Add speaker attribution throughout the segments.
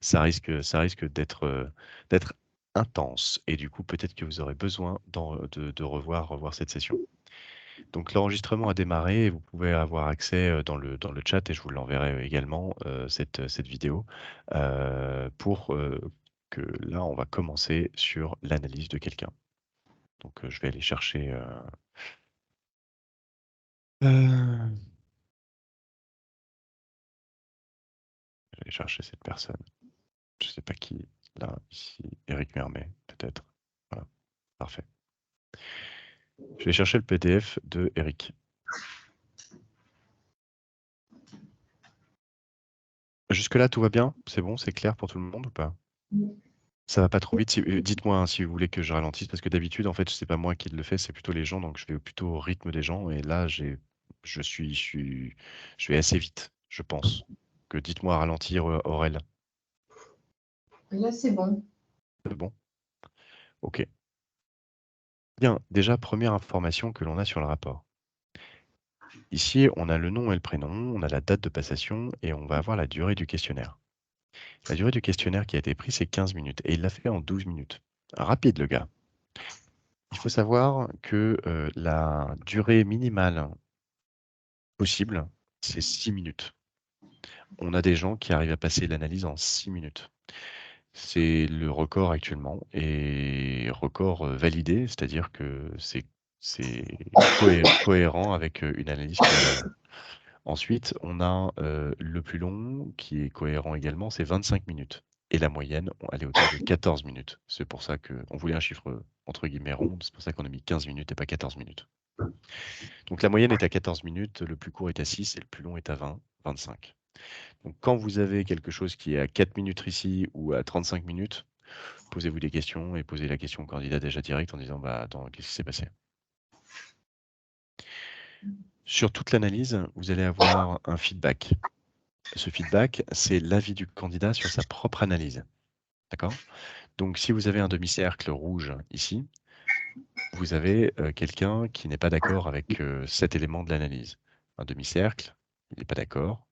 Speaker 1: Ça risque d'être intense et du coup, peut-être que vous aurez besoin de revoir cette session. Donc l'enregistrement a démarré et vous pouvez avoir accès, dans le chat et je vous l'enverrai également, cette vidéo, pour, que là, on va commencer sur l'analyse de quelqu'un. Donc, je vais aller chercher, je vais aller chercher cette personne. Je sais pas qui, là, ici, Éric Mermet, peut-être. Voilà, parfait. Je vais chercher le PDF de Éric. Jusque-là, tout va bien? C'est bon, c'est clair pour tout le monde ou pas? Ça va pas trop vite? Dites-moi, hein, si vous voulez que je ralentisse, parce que d'habitude, en fait, c'est pas moi qui le fais, c'est plutôt les gens, donc je vais plutôt au rythme des gens. Et là, je vais assez vite, je pense. Que dites-moi à ralentir, Aurel.
Speaker 2: Là, c'est bon.
Speaker 1: C'est bon? Ok. Bien, déjà, première information que l'on a sur le rapport. Ici, on a le nom et le prénom, on a la date de passation et on va avoir la durée du questionnaire. La durée du questionnaire qui a été pris, c'est 15 minutes et il l'a fait en 12 minutes. Rapide, le gars. Il faut savoir que la durée minimale possible, c'est 6 minutes. On a des gens qui arrivent à passer l'analyse en 6 minutes. C'est le record actuellement et record validé, c'est-à-dire que c'est cohérent avec une analyse criminelle. Ensuite, on a le plus long qui est cohérent également, c'est 25 minutes. Et la moyenne, elle est autour de 14 minutes. C'est pour ça qu'on voulait un chiffre entre guillemets rond, c'est pour ça qu'on a mis 15 minutes et pas 14 minutes. Donc la moyenne est à 14 minutes, le plus court est à 6 et le plus long est à 20, 25. Donc quand vous avez quelque chose qui est à 4 minutes ici ou à 35 minutes, posez-vous des questions et posez la question au candidat déjà direct en disant bah attends, qu'est-ce qui s'est passé? Sur toute l'analyse, vous allez avoir un feedback. Ce feedback, c'est l'avis du candidat sur sa propre analyse. D'accord? Donc si vous avez un demi-cercle rouge ici, vous avez quelqu'un qui n'est pas d'accord avec cet élément de l'analyse. Un demi-cercle, il n'est pas d'accord.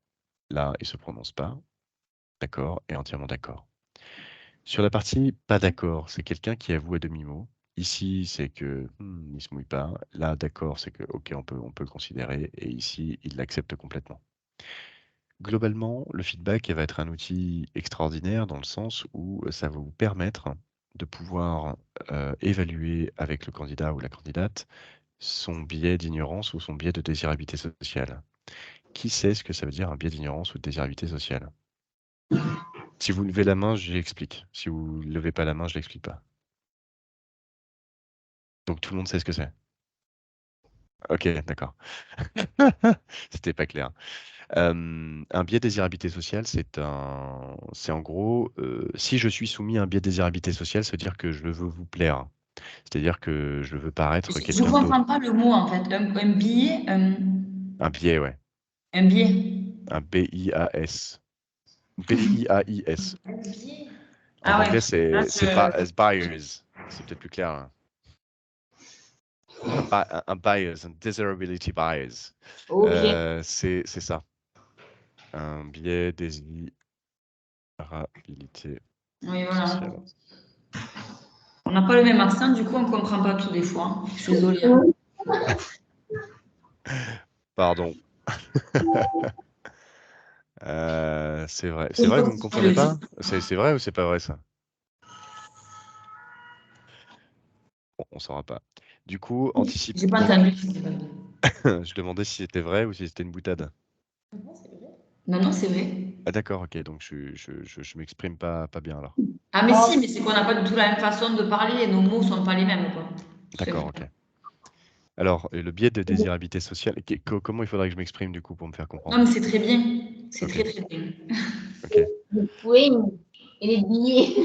Speaker 1: Là, il ne se prononce pas. D'accord et entièrement d'accord. Sur la partie pas d'accord, c'est quelqu'un qui avoue à demi-mot. Ici, c'est que il se mouille pas. Là, d'accord, c'est que ok, on peut le considérer. Et ici, il l'accepte complètement. Globalement, le feedback va être un outil extraordinaire dans le sens où ça va vous permettre de pouvoir évaluer avec le candidat ou la candidate son biais d'ignorance ou son biais de désirabilité sociale. Qui sait ce que ça veut dire un biais d'ignorance ou de désirabilité sociale? Si vous levez la main, j'explique. Si vous ne levez pas la main, je l'explique pas. Donc tout le monde sait ce que c'est. Ok, d'accord. C'était pas clair. Un biais de désirabilité sociale, c'est en gros, si je suis soumis à un biais de désirabilité sociale, ça veut dire que je veux vous plaire. C'est-à-dire que je veux paraître
Speaker 2: Je
Speaker 1: quelqu'un
Speaker 2: comprends
Speaker 1: d'autre.
Speaker 2: pas le mot, en fait. Un billet,
Speaker 1: Un biais, ouais.
Speaker 2: un biais.
Speaker 1: Un B-I-A-S. B-I-A-I-S. En
Speaker 2: Ah ouais,
Speaker 1: anglais,
Speaker 2: là,
Speaker 1: c'est as bias. C'est peut-être plus clair, hein. Un bias, un desirability bias.
Speaker 2: ok.
Speaker 1: C'est ça. Un biais désirabilité
Speaker 2: Oui, voilà.
Speaker 1: sociale.
Speaker 2: On n'a pas le même accent, du coup, on comprend pas tout des fois, hein. Je suis désolée, hein.
Speaker 1: Pardon. C'est vrai.
Speaker 2: C'est
Speaker 1: C'est vrai, vous me
Speaker 2: gentil de
Speaker 1: comprenez
Speaker 2: le dire.
Speaker 1: pas? C'est vrai ou c'est pas vrai ça? Bon, on saura pas. Du coup, anticipe.
Speaker 2: J'ai pas
Speaker 1: Donc,
Speaker 2: entendu.
Speaker 1: je demandais si c'était vrai ou si c'était une boutade.
Speaker 2: Non, non, c'est vrai.
Speaker 1: Ah d'accord, ok. Donc je m'exprime pas bien alors.
Speaker 2: Ah, mais si, mais c'est qu'on n'a pas du tout la même façon de parler et nos mots sont pas les mêmes, quoi. Tout
Speaker 1: D'accord,
Speaker 2: simplement.
Speaker 1: ok. Alors, le biais de désirabilité sociale, comment il faudrait que je m'exprime du coup pour me faire
Speaker 2: Non, mais
Speaker 1: comprendre?
Speaker 2: c'est très bien. C'est
Speaker 1: Ok,
Speaker 2: très, très bien.
Speaker 1: ok.
Speaker 3: Oui, et les billets.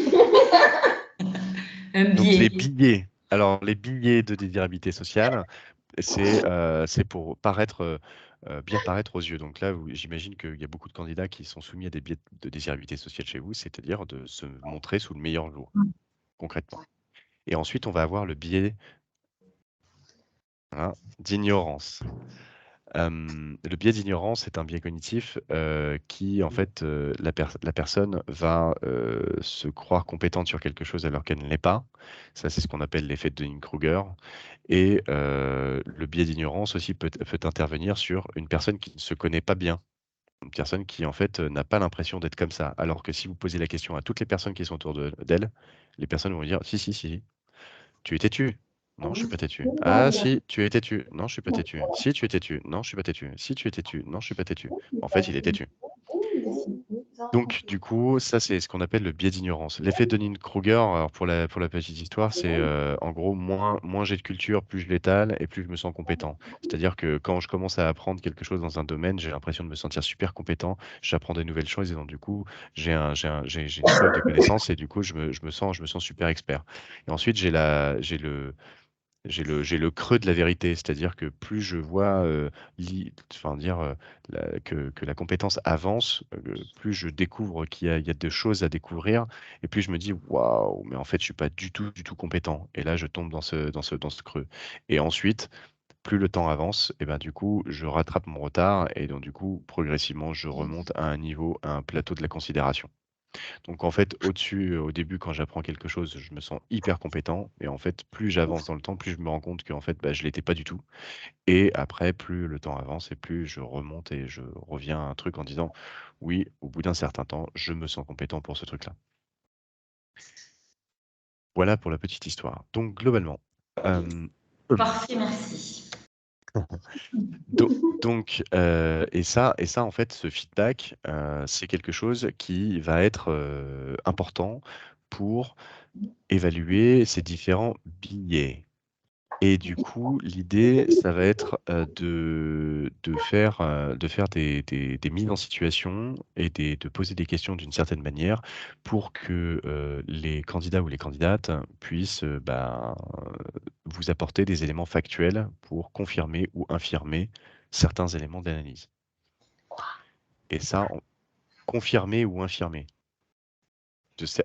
Speaker 2: Un
Speaker 1: Donc les
Speaker 2: biais.
Speaker 1: billets. Alors les billets de désirabilité sociale, c'est pour bien paraître aux yeux. Donc là, j'imagine qu'il y a beaucoup de candidats qui sont soumis à des biais de désirabilité sociale chez vous, c'est-à-dire de se montrer sous le meilleur jour, concrètement. Et ensuite, on va avoir le biais, voilà, d'ignorance. Le biais d'ignorance est un biais cognitif qui, en fait, la personne va se croire compétente sur quelque chose alors qu'elle ne l'est pas. Ça, c'est ce qu'on appelle l'effet de Dunning-Kruger. Et le biais d'ignorance aussi peut intervenir sur une personne qui ne se connaît pas bien. Une personne qui, en fait, n'a pas l'impression d'être comme ça. Alors que si vous posez la question à toutes les personnes qui sont autour d'elle, les personnes vont dire: «Si, si, si, tu es têtu». «Non, je suis pas têtu». «Ah si, tu es têtu». «Non, je suis pas têtu». «Si, tu es têtu». «Non, je suis pas têtu». «Si, tu es têtu». «Non, je suis pas têtu». En fait, il est têtu. Donc du coup, ça, c'est ce qu'on appelle le biais d'ignorance. L'effet de Dunning-Kruger, alors pour la petite histoire, c'est, en gros, moins j'ai de culture, plus je l'étale et plus je me sens compétent. C'est-à-dire que quand je commence à apprendre quelque chose dans un domaine, j'ai l'impression de me sentir super compétent. J'apprends des nouvelles choses et donc du coup, j'ai une soif de connaissances et du coup, je me sens super expert. Et ensuite, j'ai le creux de la vérité, c'est-à-dire que plus je vois, enfin dire, que la compétence avance, plus je découvre qu'il y a de choses à découvrir et plus je me dis: «Waouh, mais en fait, je suis pas du tout, du tout compétent» et là, je tombe dans ce creux et ensuite, plus le temps avance et ben, du coup, je rattrape mon retard et donc du coup, progressivement, je remonte à un niveau, à un plateau de la considération. Donc en fait, au-dessus, au début, quand j'apprends quelque chose, je me sens hyper compétent et en fait, plus j'avance dans le temps, plus je me rends compte qu'en fait, bah, je l'étais pas du tout et après, plus le temps avance et plus je remonte et je reviens à un truc en disant: «Oui, au bout d'un certain temps, je me sens compétent pour ce truc-là». Voilà pour la petite histoire. Donc globalement, hem,
Speaker 2: Parfait, merci.
Speaker 1: donc et ça, en fait, ce feedback, c'est quelque chose qui va être, important pour évaluer ces différents biais. Et du coup, l'idée, ça va être, de faire des mises en situation et de poser des questions d'une certaine manière pour que, les candidats ou les candidates puissent, vous apporter des éléments factuels pour confirmer ou infirmer certains éléments d'analyse. Et ça, confirmer ou infirmer.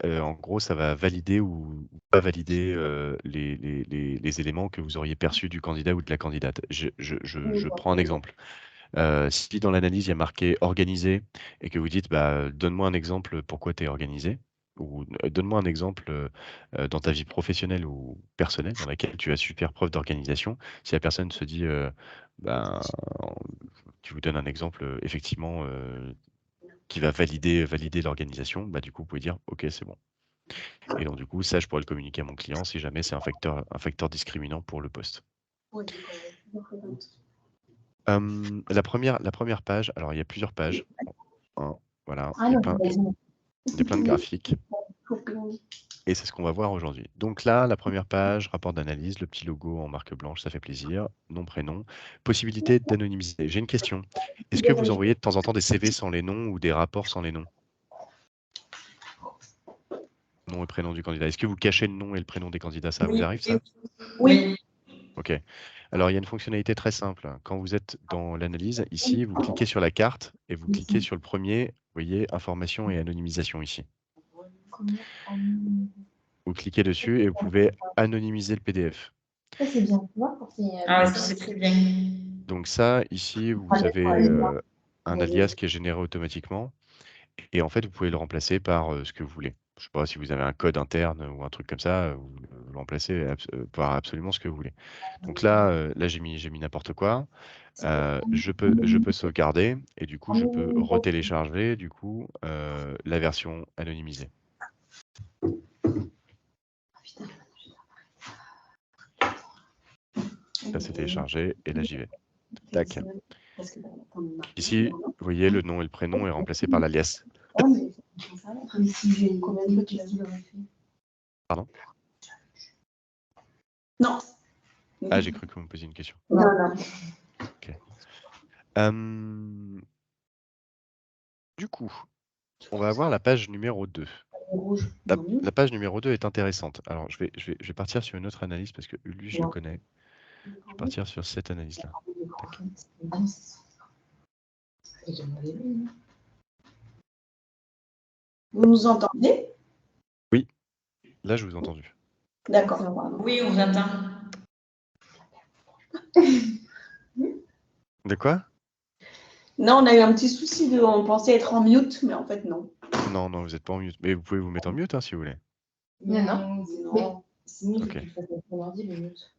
Speaker 1: En gros, ça va valider ou pas valider, les éléments que vous auriez perçus du candidat ou de la candidate. Je prends un exemple. Si dans l'analyse, il y a marqué «organisé» et que vous dites: «Bah, donne-moi un exemple pourquoi tu es organisé» ou «Donne-moi un exemple, dans ta vie professionnelle ou personnelle dans laquelle tu as su faire preuve d'organisation». Si la personne se dit, ben, tu vous donne un exemple, effectivement, qui va valider l'organisation, bah, du coup, vous pouvez dire: «OK, c'est bon». Et donc du coup, ça, je pourrais le communiquer à mon client si jamais c'est un facteur discriminant pour le poste. La première page, alors il y a plusieurs pages. Voilà, il y a plein de graphiques et c'est ce qu'on va voir aujourd'hui. Donc là, la première page, rapport d'analyse, le petit logo en marque blanche, ça fait plaisir. Nom, prénom, possibilité d'anonymiser. J'ai une question. Est-ce que vous envoyez de temps en temps des CV sans les noms ou des rapports sans les noms? Nom et prénom du candidat. Est-ce que vous cachez le nom et le prénom des candidats? Ça vous
Speaker 2: Oui,
Speaker 1: arrive ça?
Speaker 2: oui.
Speaker 1: OK. Alors, il y a une fonctionnalité très simple. Quand vous êtes dans l'analyse, ici, vous cliquez sur la carte et vous cliquez sur le premier, vous voyez, information et anonymisation ici. Vous cliquez dessus et vous pouvez anonymiser le PDF.
Speaker 3: Ça, c'est bien, tu vois,
Speaker 2: Ah ouais,
Speaker 1: Donc,
Speaker 2: ça c'est très bien.
Speaker 1: donc ça, ici, vous avez un alias qui est généré automatiquement et en fait, vous pouvez le remplacer par ce que vous voulez. Je sais pas si vous avez un code interne ou un truc comme ça, vous le remplacez par absolument ce que vous voulez. Donc là, j'ai mis n'importe quoi. Je peux sauvegarder et du coup, je peux retélécharger du coup, la version anonymisée. Là, c'est téléchargé et là, j'y vais. Tac. Ici, vous voyez, le nom et le prénom est remplacé par l'alias. Pardon?
Speaker 3: Non.
Speaker 1: Ah, j'ai cru que vous me posiez une question.
Speaker 3: Non, non.
Speaker 1: OK. Du coup, on va avoir la page numéro 2. La page numéro 2 est intéressante. Alors, je vais partir sur une autre analyse parce que lui, je le connais. Je vais partir sur cette analyse-là. Tac.
Speaker 3: Vous nous entendez?
Speaker 1: Oui, là, je vous ai entendu.
Speaker 3: D'accord.
Speaker 2: Oui, on vous entend.
Speaker 1: De quoi?
Speaker 3: Non, on a eu un petit souci on pensait être en mute, mais en fait, non.
Speaker 1: Non, non, vous n'êtes pas en mute. Mais vous pouvez vous mettre en mute hein, si vous voulez.
Speaker 4: Non. Mais c'est mieux
Speaker 1: Ok.
Speaker 4: que tu fasses ton ordi, le mute.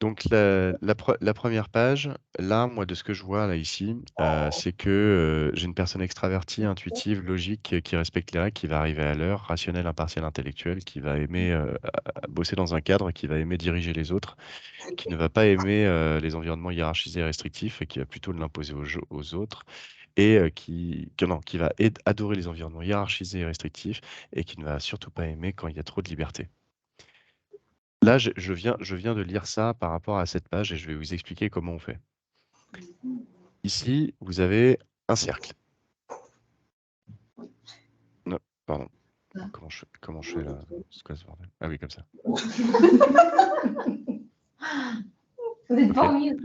Speaker 1: Donc la première page, là, moi, de ce que je vois là ici, c'est que j'ai une personne extravertie, intuitive, logique, qui respecte les règles, qui va arriver à l'heure, rationnelle, impartiale, intellectuelle, qui va aimer bosser dans un cadre, qui va aimer diriger les autres, qui ne va pas aimer les environnements hiérarchisés et restrictifs et qui va plutôt l'imposer aux autres, et qui va adorer les environnements hiérarchisés et restrictifs et qui ne va surtout pas aimer quand il y a trop de liberté. Là, je viens de lire ça par rapport à cette page et je vais vous expliquer comment on fait. Ici, vous avez un cercle. Non, pardon.
Speaker 4: Ah.
Speaker 1: Comment je fais là? C'est quoi ce bordel? Ah oui, comme ça.
Speaker 4: Vous êtes
Speaker 1: Ok.
Speaker 4: pas ennuyeux.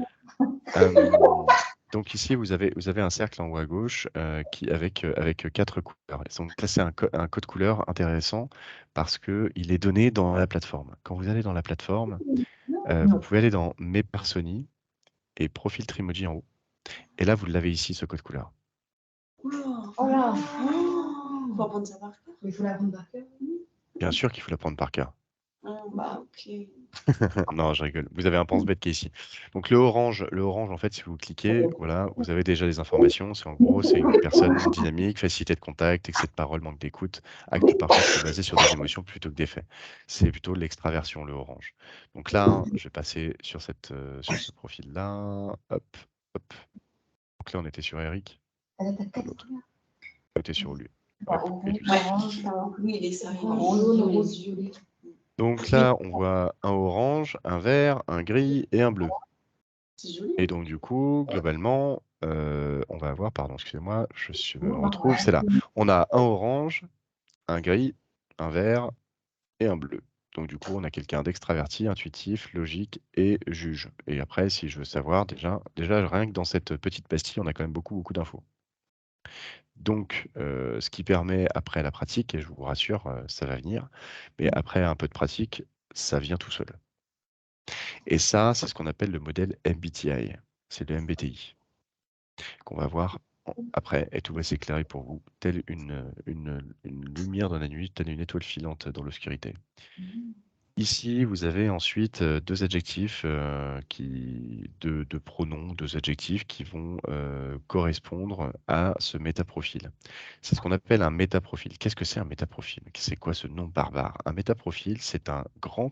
Speaker 1: Donc ici, vous avez un cercle en haut à gauche avec 4 couleurs. Et donc là, c'est un code couleur intéressant parce qu'il est donné dans la plateforme. Quand vous allez dans la plateforme, vous pouvez aller dans Mes Personas et Profil Trimoji en haut. Et là, vous l'avez ici, ce code couleur.
Speaker 3: Oh
Speaker 4: là.
Speaker 3: Faut apprendre ça par cœur.
Speaker 4: Il faut l'apprendre par cœur.
Speaker 1: Bien sûr qu'il faut l'apprendre par cœur.
Speaker 3: Bah, ok.
Speaker 1: Non, je rigole. Vous avez un pense-bête qui est ici. Donc le orange, en fait, si vous cliquez, voilà, vous avez déjà les informations. C'est en gros, c'est une personne dynamique, facilité de contact, excès de parole, manque d'écoute, acte parfois trop basé sur des émotions plutôt que des faits. C'est plutôt l'extraversion, le orange. Donc là, je vais passer sur sur ce profil-là. Hop, hop. Donc là, on était sur Eric.
Speaker 4: Elle a ta
Speaker 1: L'autre. On était sur lui.
Speaker 4: Bah,
Speaker 1: Hop, et lui.
Speaker 4: orange,
Speaker 3: Oui, il est sérieux.
Speaker 4: jaune, rose, violet.
Speaker 1: Donc là, on voit un orange, un vert, un gris et un bleu.
Speaker 3: C'est joli.
Speaker 1: Et donc, du coup, globalement, on va avoir, pardon, excusez-moi, je me retrouve, c'est là. On a un orange, un gris, un vert et un bleu. Donc, du coup, on a quelqu'un d'extraverti, intuitif, logique et juge. Et après, si je veux savoir, déjà rien que dans cette petite pastille, on a quand même beaucoup, beaucoup d'infos. Donc, ce qui permet, après la pratique, et je vous rassure, ça va venir, mais après un peu de pratique, ça vient tout seul. Et ça, c'est ce qu'on appelle le modèle MBTI. C'est le MBTI. Qu'on va voir après, et tout va s'éclairer pour vous, telle une lumière dans la nuit, telle une étoile filante dans l'obscurité. Ici, vous avez ensuite deux adjectifs, deux pronoms, deux adjectifs qui vont correspondre à ce métaprofil. C'est ce qu'on appelle un métaprofil. Qu'est-ce que c'est un métaprofil? C'est quoi ce nom barbare? Un métaprofil, c'est un grand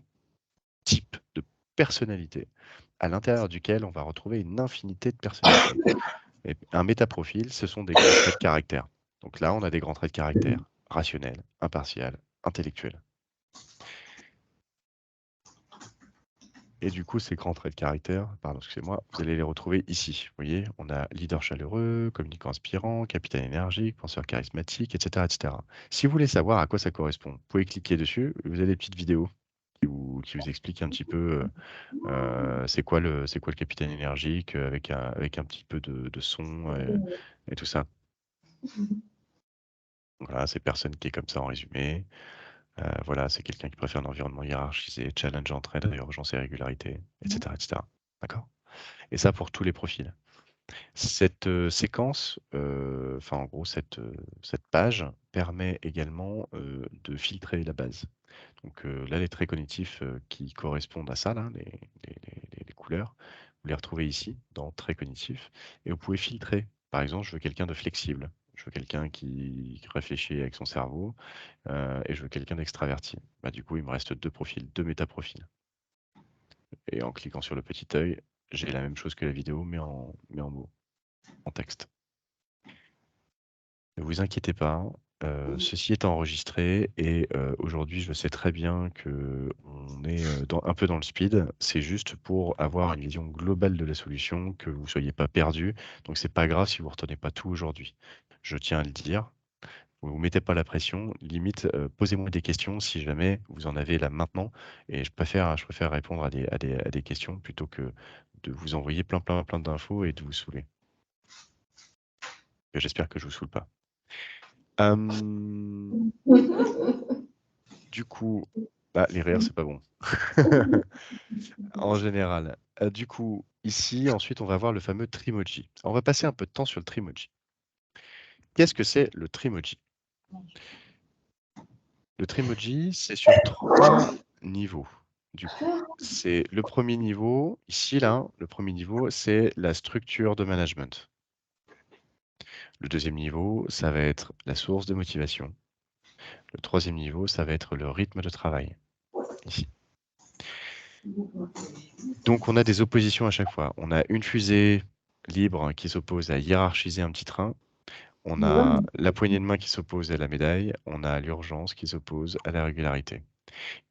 Speaker 1: type de personnalité à l'intérieur duquel on va retrouver une infinité de personnalités. Et un métaprofil, ce sont des grands traits de caractère. Donc là, on a des grands traits de caractère rationnel, impartial, intellectuel. Et du coup, ces grands traits de caractère, pardon, excusez-moi, vous allez les retrouver ici. Vous voyez, on a leader chaleureux, communicant inspirant, capitaine énergique, penseur charismatique, etc., etc. Si vous voulez savoir à quoi ça correspond, vous pouvez cliquer dessus. Vous avez des petites vidéos qui vous expliquent un petit peu c'est quoi le capitaine énergique avec un petit peu de son et tout ça. Voilà, c'est personne qui est comme ça en résumé. Voilà, c'est quelqu'un qui préfère un environnement hiérarchisé, challenge, entraide, urgence et régularité, etc., etc. D'accord? Et ça pour tous les profils. Cette séquence, enfin en gros cette page permet également de filtrer la base. Donc là, les traits cognitifs qui correspondent à ça, là, les couleurs, vous les retrouvez ici dans traits cognitifs et vous pouvez filtrer. Par exemple, je veux quelqu'un de flexible, je veux quelqu'un qui réfléchit avec son cerveau et je veux quelqu'un d'extraverti. Bah, du coup, il me reste deux profils, deux métaprofils. Et en cliquant sur le petit œil, j'ai la même chose que la vidéo, mais en mots, en texte. Ne vous inquiétez pas, ceci est enregistré et aujourd'hui, je sais très bien qu'on est un peu dans le speed. C'est juste pour avoir une vision globale de la solution, que vous ne soyez pas perdus. Donc, c'est pas grave si vous ne retenez pas tout aujourd'hui. Je tiens à le dire. Vous ne vous mettez pas la pression. Limite, posez-moi des questions si jamais vous en avez là maintenant. Et je préfère répondre à des questions plutôt que de vous envoyer plein d'infos et de vous saouler. J'espère que je ne vous saoule pas. Du coup, Ah, les rires, c'est pas bon. En général. Du coup, ici, ensuite, on va voir le fameux Trimoji. On va passer un peu de temps sur le Trimoji. Qu'est-ce que c'est le Trimoji? Le Trimoji, c'est sur 3 niveaux, du coup. C'est le premier niveau, ici, là, le premier niveau, c'est la structure de management. Le deuxième niveau, ça va être la source de motivation. Le troisième niveau, ça va être le rythme de travail, ici. Donc, on a des oppositions à chaque fois. On a une fusée libre qui s'oppose à hiérarchiser un petit train. On a la poignée de main qui s'oppose à la médaille. On a l'urgence qui s'oppose à la régularité.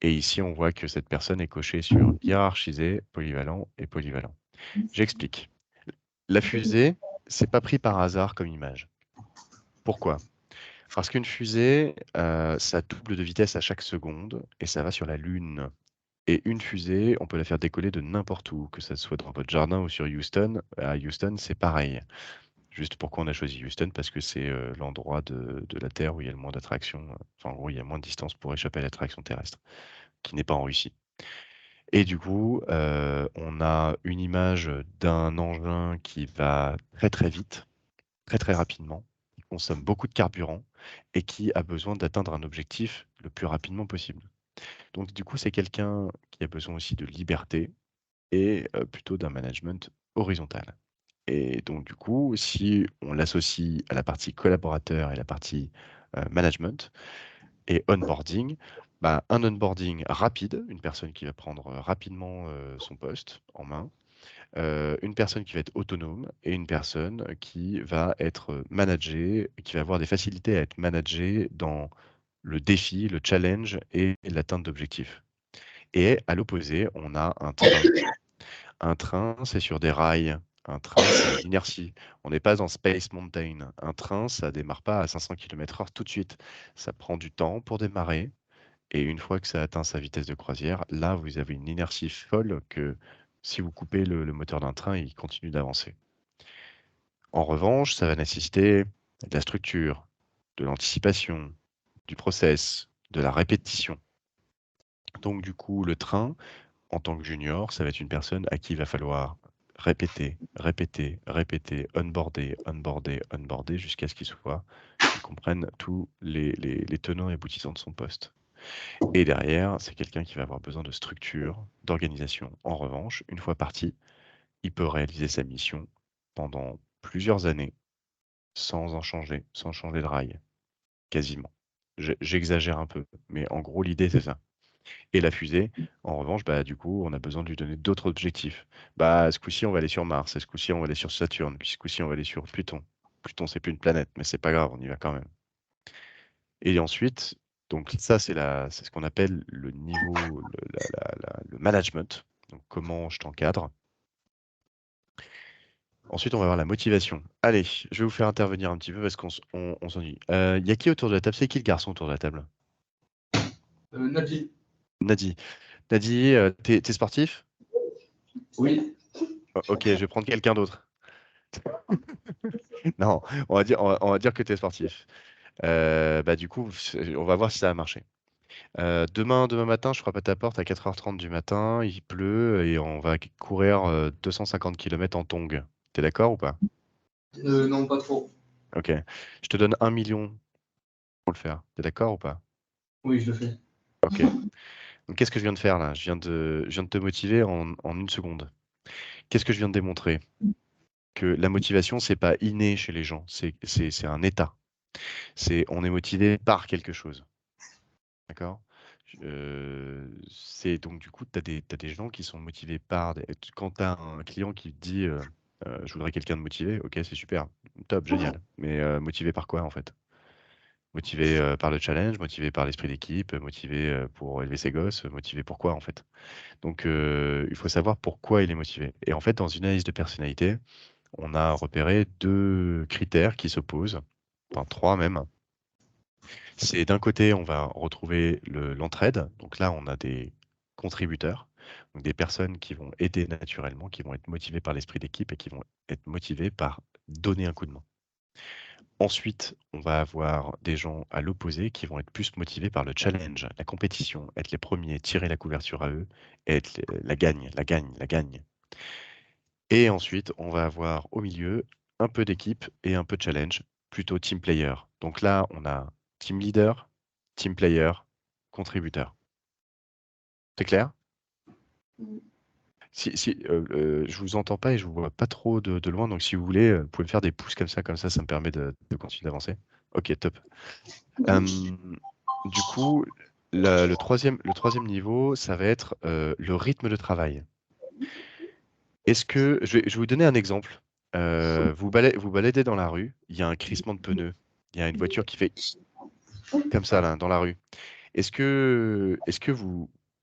Speaker 1: Et ici, on voit que cette personne est cochée sur hiérarchisé, polyvalent et polyvalent. J'explique. La fusée, c'est pas pris par hasard comme image. Pourquoi? Parce qu'une fusée, ça double de vitesse à chaque seconde et ça va sur la Lune. Et une fusée, on peut la faire décoller de n'importe où, que ça soit dans votre jardin ou sur Houston. À Houston, c'est pareil. Juste pourquoi on a choisi Houston? Parce que c'est l'endroit de la Terre où il y a le moins d'attraction. Enfin, en gros, il y a moins de distance pour échapper à l'attraction terrestre, qui n'est pas en Russie. Et du coup, on a une image d'un engin qui va très très vite, très très rapidement, qui consomme beaucoup de carburant et qui a besoin d'atteindre un objectif le plus rapidement possible. Donc du coup, c'est quelqu'un qui a besoin aussi de liberté et plutôt d'un management horizontal. Et donc du coup, si on l'associe à la partie collaborateur et la partie management et onboarding, bah, un onboarding rapide, une personne qui va prendre rapidement son poste en main, une personne qui va être autonome et une personne qui va être managée, qui va avoir des facilités à être managée dans le défi, le challenge et l'atteinte d'objectifs. Et à l'opposé, on a un train. Un train, c'est sur des rails. Un train, c'est l'inertie. On n'est pas en Space Mountain. Un train, ça démarre pas à 500 km/h tout de suite. Ça prend du temps pour démarrer. Et une fois que ça atteint sa vitesse de croisière, là, vous avez une inertie folle que si vous coupez le moteur d'un train, il continue d'avancer. En revanche, ça va nécessiter de la structure, de l'anticipation, du process, de la répétition. Donc, du coup, le train, en tant que junior, ça va être une personne à qui il va falloir répéter, répéter, répéter, onboarder, onboarder, onboarder, jusqu'à ce qu'il comprenne tous les tenants et aboutissants de son poste. Et derrière, c'est quelqu'un qui va avoir besoin de structure, d'organisation. En revanche, une fois parti, il peut réaliser sa mission pendant plusieurs années sans changer de rail, quasiment. J'exagère un peu, mais en gros, l'idée, c'est ça. Et la fusée, en revanche, bah, du coup, on a besoin de lui donner d'autres objectifs. Bah, ce coup-ci, on va aller sur Mars, et ce coup-ci, on va aller sur Saturne, puis ce coup-ci, on va aller sur Pluton. Pluton, c'est plus une planète, mais c'est pas grave, on y va quand même. Et ensuite, donc ça, c'est ce qu'on appelle le niveau, le management. Donc, comment je t'encadre. Ensuite, on va voir la motivation. Allez, je vais vous faire intervenir un petit peu parce qu'on s'ennuie. Il y a qui autour de la table? C'est qui le garçon autour de la table?
Speaker 5: Nadi.
Speaker 1: Nadi. Nadi, t'es sportif?
Speaker 5: Oui.
Speaker 1: Ok, je vais prendre quelqu'un d'autre. Non, on va dire que tu es sportif. Bah, du coup, on va voir si ça a marché. Demain matin, je frappe à ta porte à 4h30 du matin, il pleut et on va courir 250 km en tong. T'es d'accord ou pas?
Speaker 5: Non, pas trop.
Speaker 1: Ok. Je te donne 1 million pour le faire. T'es d'accord ou pas?
Speaker 5: Oui, je le fais.
Speaker 1: Ok. Donc, qu'est-ce que je viens de faire là? Je viens de te motiver en une seconde. Qu'est-ce que je viens de démontrer? Que la motivation, c'est pas inné chez les gens, c'est un état. On est motivé par quelque chose. D'accord? C'est donc du coup, tu as des gens qui sont motivés par quand tu as un client qui te dit je voudrais quelqu'un de motivé, ok, c'est super, top, génial. Mais motivé par quoi en fait? Motivé par le challenge, motivé par l'esprit d'équipe, motivé pour élever ses gosses, motivé pour quoi en fait? Donc il faut savoir pourquoi il est motivé. Et en fait, dans une analyse de personnalité, on a repéré 2 critères qui s'opposent, enfin 3 même. C'est d'un côté, on va retrouver l'entraide. Donc là, on a des contributeurs, donc des personnes qui vont aider naturellement, qui vont être motivées par l'esprit d'équipe et qui vont être motivées par donner un coup de main. Ensuite, on va avoir des gens à l'opposé qui vont être plus motivés par le challenge, la compétition, être les premiers, tirer la couverture à eux, et être la gagne, la gagne, la gagne. Et ensuite, on va avoir au milieu un peu d'équipe et un peu de challenge, plutôt team player. Donc là, on a team leader, team player, contributeur. C'est clair?
Speaker 3: Mm.
Speaker 1: Je vous entends pas et je vous vois pas trop de loin, donc si vous voulez, vous pouvez me faire des pouces comme ça me permet de continuer d'avancer. Ok, top. Du coup, le troisième niveau, ça va être le rythme de travail. Je vais vous donner un exemple. Vous baladez dans la rue, il y a un crissement de pneus, il y a une voiture qui fait comme ça là, dans la rue. Est-ce que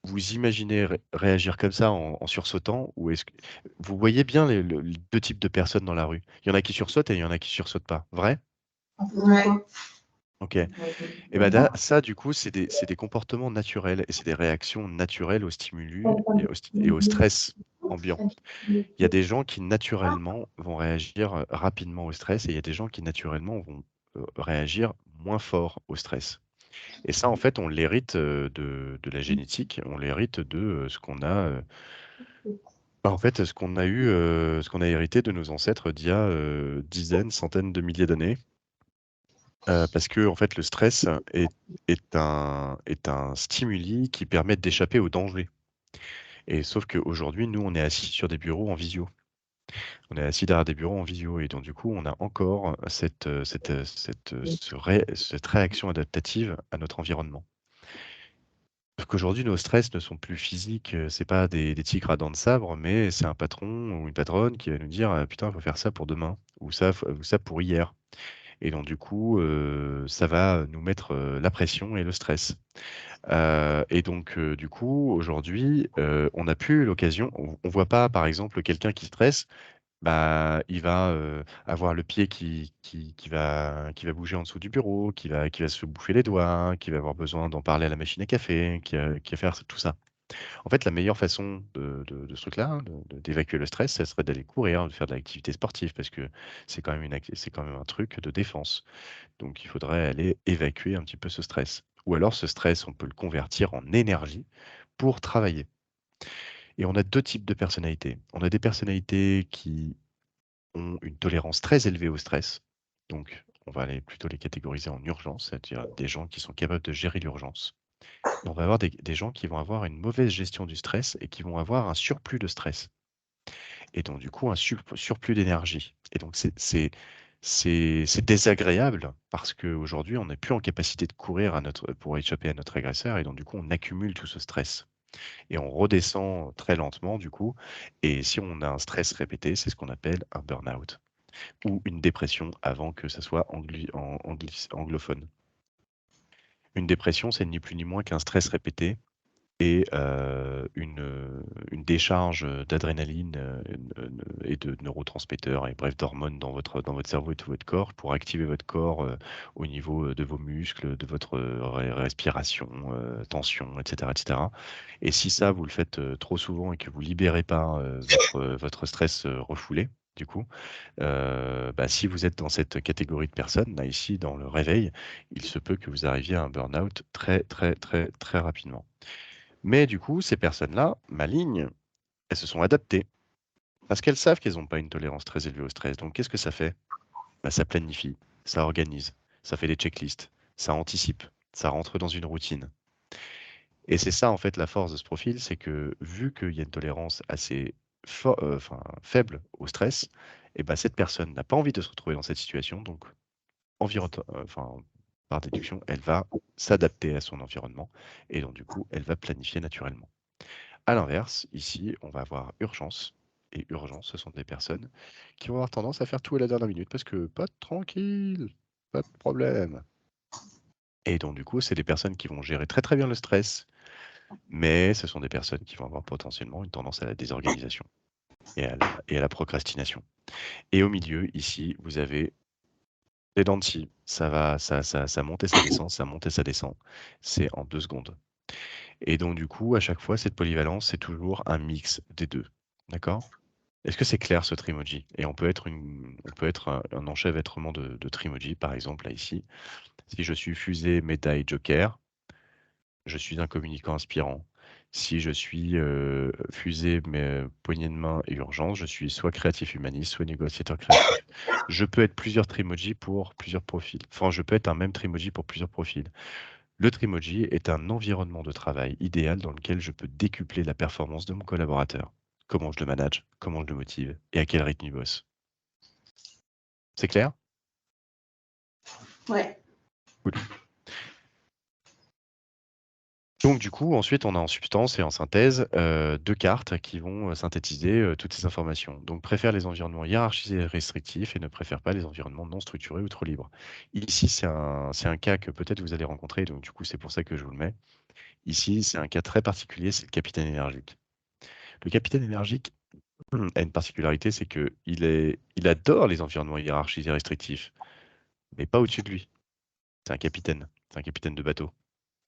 Speaker 1: vous imaginez réagir comme ça en sursautant ou est-ce que vous voyez bien les deux types de personnes dans la rue? Il y en a qui sursautent et il y en a qui sursautent pas. Vrai?
Speaker 3: Ouais.
Speaker 1: Ok. Et ben ça, du coup, c'est des comportements naturels et c'est des réactions naturelles aux stimulus et au stress ambiant. Il y a des gens qui naturellement vont réagir rapidement au stress et il y a des gens qui naturellement vont réagir moins fort au stress. Et ça, en fait, on l'hérite de la génétique, on l'hérite de ce qu'on a, en fait, ce qu'on a hérité de nos ancêtres d'il y a dizaines, centaines de milliers d'années. Parce que en fait, le stress est un stimuli qui permet d'échapper au danger. Et sauf qu'aujourd'hui, nous, on est assis sur des bureaux en visio. On est assis derrière des bureaux en visio. Et donc, du coup, on a encore cette réaction adaptative à notre environnement. Sauf qu'aujourd'hui, nos stress ne sont plus physiques. C'est pas des tigres à dents de sabre, mais c'est un patron ou une patronne qui va nous dire putain, il faut faire ça pour demain ou ça pour hier. Et donc, du coup, ça va nous mettre la pression et le stress. Et donc, du coup, aujourd'hui, on n'a plus l'occasion. On voit pas, par exemple, quelqu'un qui stresse. Bah, il va avoir le pied qui va bouger en dessous du bureau, qui va se bouffer les doigts, qui va avoir besoin d'en parler à la machine à café, qui va faire tout ça. En fait, la meilleure façon de ce truc-là, hein, d'évacuer le stress, ça serait d'aller courir, de faire de l'activité sportive, parce que c'est quand même un truc de défense. Donc, il faudrait aller évacuer un petit peu ce stress. Ou alors, ce stress, on peut le convertir en énergie pour travailler. Et on a deux types de personnalités. On a des personnalités qui ont une tolérance très élevée au stress. Donc, on va aller plutôt les catégoriser en urgence, c'est-à-dire des gens qui sont capables de gérer l'urgence. Et on va avoir des gens qui vont avoir une mauvaise gestion du stress et qui vont avoir un surplus de stress. Et donc, du coup, un surplus d'énergie. Et donc, c'est désagréable parce qu'aujourd'hui, on n'est plus en capacité de courir pour échapper à notre agresseur. Et donc, du coup, on accumule tout ce stress. Et on redescend très lentement, du coup. Et si on a un stress répété, c'est ce qu'on appelle un burn-out ou une dépression avant que ça soit anglophone. Une dépression, c'est ni plus ni moins qu'un stress répété et une décharge d'adrénaline et de neurotransmetteurs et bref d'hormones dans votre cerveau et tout votre corps pour activer votre corps au niveau de vos muscles, de votre respiration, tension, etc., etc. Et si ça, vous le faites trop souvent et que vous libérez pas votre stress refoulé, du coup, bah, si vous êtes dans cette catégorie de personnes, là, ici, dans le réveil, il se peut que vous arriviez à un burn-out très, très, très, très rapidement. Mais du coup, ces personnes-là, malignes, elles se sont adaptées parce qu'elles savent qu'elles n'ont pas une tolérance très élevée au stress. Donc, qu'est-ce que ça fait? Bah, ça planifie, ça organise, ça fait des checklists, ça anticipe, ça rentre dans une routine. Et c'est ça, en fait, la force de ce profil, c'est que vu qu'il y a une tolérance assez faible au stress, et ben, cette personne n'a pas envie de se retrouver dans cette situation, donc par déduction, elle va s'adapter à son environnement et donc du coup, elle va planifier naturellement. À l'inverse, ici, on va avoir urgence. Et urgence, ce sont des personnes qui vont avoir tendance à faire tout à la dernière minute parce que pas de tranquille, pas de problème. Et donc du coup, c'est des personnes qui vont gérer très très bien le stress, mais ce sont des personnes qui vont avoir potentiellement une tendance à la désorganisation et à la procrastination. Et au milieu, ici, vous avez les dents de scie. Ça monte et ça descend, ça monte et ça descend. C'est en 2 secondes. Et donc, du coup, à chaque fois, cette polyvalence, c'est toujours un mix des deux. D'accord? Est-ce que c'est clair ce Trimoji? Et on peut être un enchevêtrement de Trimoji, par exemple, là, ici. Si je suis fusée, médaille, joker, je suis un communicant inspirant. Si je suis fusée, mais poignée de main et urgence, je suis soit créatif humaniste, soit négociateur créatif. Je peux être plusieurs Trimoji pour plusieurs profils. Enfin, je peux être un même Trimoji pour plusieurs profils. Le Trimoji est un environnement de travail idéal dans lequel je peux décupler la performance de mon collaborateur. Comment je le manage, comment je le motive et à quel rythme il bosse. C'est clair?
Speaker 3: Ouais.
Speaker 1: Cool. Donc du coup, ensuite, on a en substance et en synthèse 2 cartes qui vont synthétiser toutes ces informations. Donc préfère les environnements hiérarchisés et restrictifs et ne préfère pas les environnements non structurés ou trop libres. Ici, c'est un cas que peut-être vous allez rencontrer, donc du coup, c'est pour ça que je vous le mets. Ici, c'est un cas très particulier, c'est le capitaine énergique. Le capitaine énergique a une particularité, c'est qu'il adore les environnements hiérarchisés et restrictifs, mais pas au-dessus de lui. C'est un capitaine de bateau.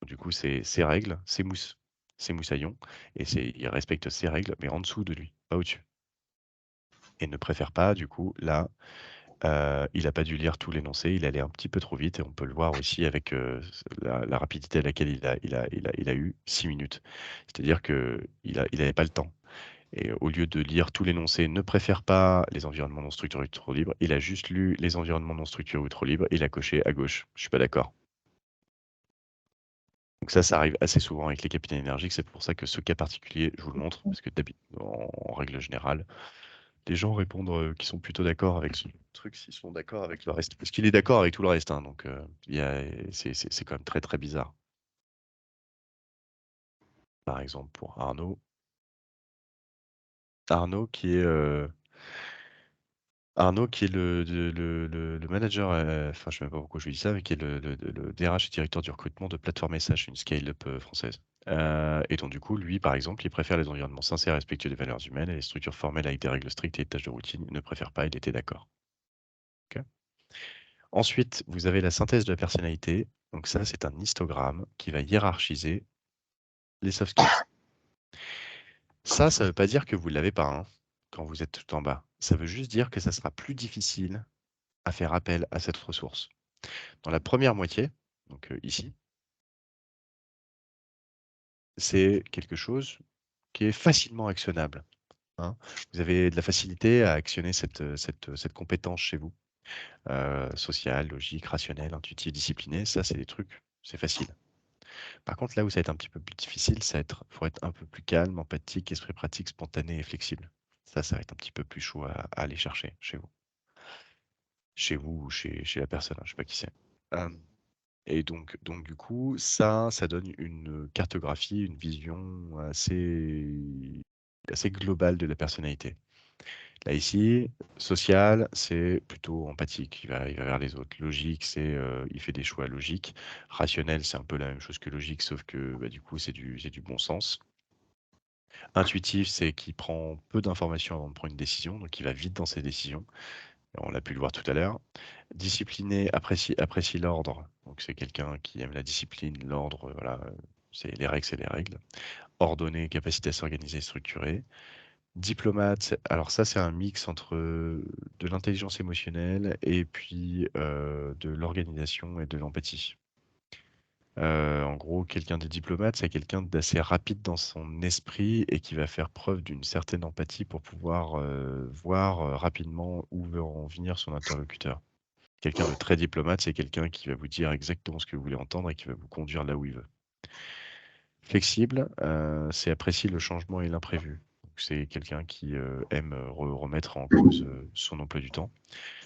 Speaker 1: Du coup, c'est ses règles, ses moussaillons, et il respecte ses règles, mais en dessous de lui, pas au-dessus. Et ne préfère pas, du coup, là, il n'a pas dû lire tout l'énoncé, il allait un petit peu trop vite, et on peut le voir aussi avec la rapidité à laquelle il a eu 6 minutes. C'est-à-dire qu'il n'avait pas le temps. Et au lieu de lire tout l'énoncé, ne préfère pas les environnements non structurés ou trop libres, il a juste lu les environnements non structurés ou trop libres, et il a coché à gauche. Je suis pas d'accord. Donc ça arrive assez souvent avec les capitaines énergiques. C'est pour ça que ce cas particulier, je vous le montre, parce que en règle générale, les gens répondent qu'ils sont plutôt d'accord avec ce truc s'ils sont d'accord avec le reste. Parce qu'il est d'accord avec tout le reste, hein, donc c'est quand même très très bizarre. Par exemple, pour Arnaud. Arnaud qui est le manager, enfin je sais même pas pourquoi je lui dis ça, mais qui est le DRH et directeur du recrutement de Plateforme SH, une scale-up française. Et donc du coup, lui par exemple, il préfère les environnements sincères et respectueux des valeurs humaines et les structures formelles avec des règles strictes et des tâches de routine. Il ne préfère pas, il était d'accord. Ok. Ensuite, vous avez la synthèse de la personnalité. Donc ça, c'est un histogramme qui va hiérarchiser les soft skills. Ça ne veut pas dire que vous ne l'avez pas hein, quand vous êtes tout en bas. Ça veut juste dire que ça sera plus difficile à faire appel à cette ressource. Dans la première moitié, donc ici, c'est quelque chose qui est facilement actionnable. Hein. Vous avez de la facilité à actionner cette compétence chez vous. Sociale, logique, rationnelle, intuitive, disciplinée, ça c'est des trucs, c'est facile. Par contre, là où ça va être un petit peu plus difficile, faut être un peu plus calme, empathique, esprit pratique, spontané et flexible. Ça va être un petit peu plus chaud à aller chercher chez vous. Chez vous ou chez la personne, hein, je ne sais pas qui c'est. Et donc du coup, ça donne une cartographie, une vision assez globale de la personnalité. Là ici, social, c'est plutôt empathique, il va vers les autres. Logique, il fait des choix logiques. Rationnel, c'est un peu la même chose que logique, sauf que bah, du coup, c'est du bon sens. Intuitif, c'est qu'il prend peu d'informations avant de prendre une décision, donc il va vite dans ses décisions. On l'a pu le voir tout à l'heure. Discipliné, apprécie l'ordre. Donc c'est quelqu'un qui aime la discipline, l'ordre, voilà, c'est les règles. Ordonné, capacité à s'organiser et structurer. Diplomate, alors ça c'est un mix entre de l'intelligence émotionnelle et puis de l'organisation et de l'empathie. En gros, quelqu'un de diplomate, c'est quelqu'un d'assez rapide dans son esprit et qui va faire preuve d'une certaine empathie pour pouvoir voir rapidement où veut en venir son interlocuteur. Quelqu'un de très diplomate, c'est quelqu'un qui va vous dire exactement ce que vous voulez entendre et qui va vous conduire là où il veut. Flexible, c'est apprécier le changement et l'imprévu. C'est quelqu'un qui aime remettre en cause son emploi du temps.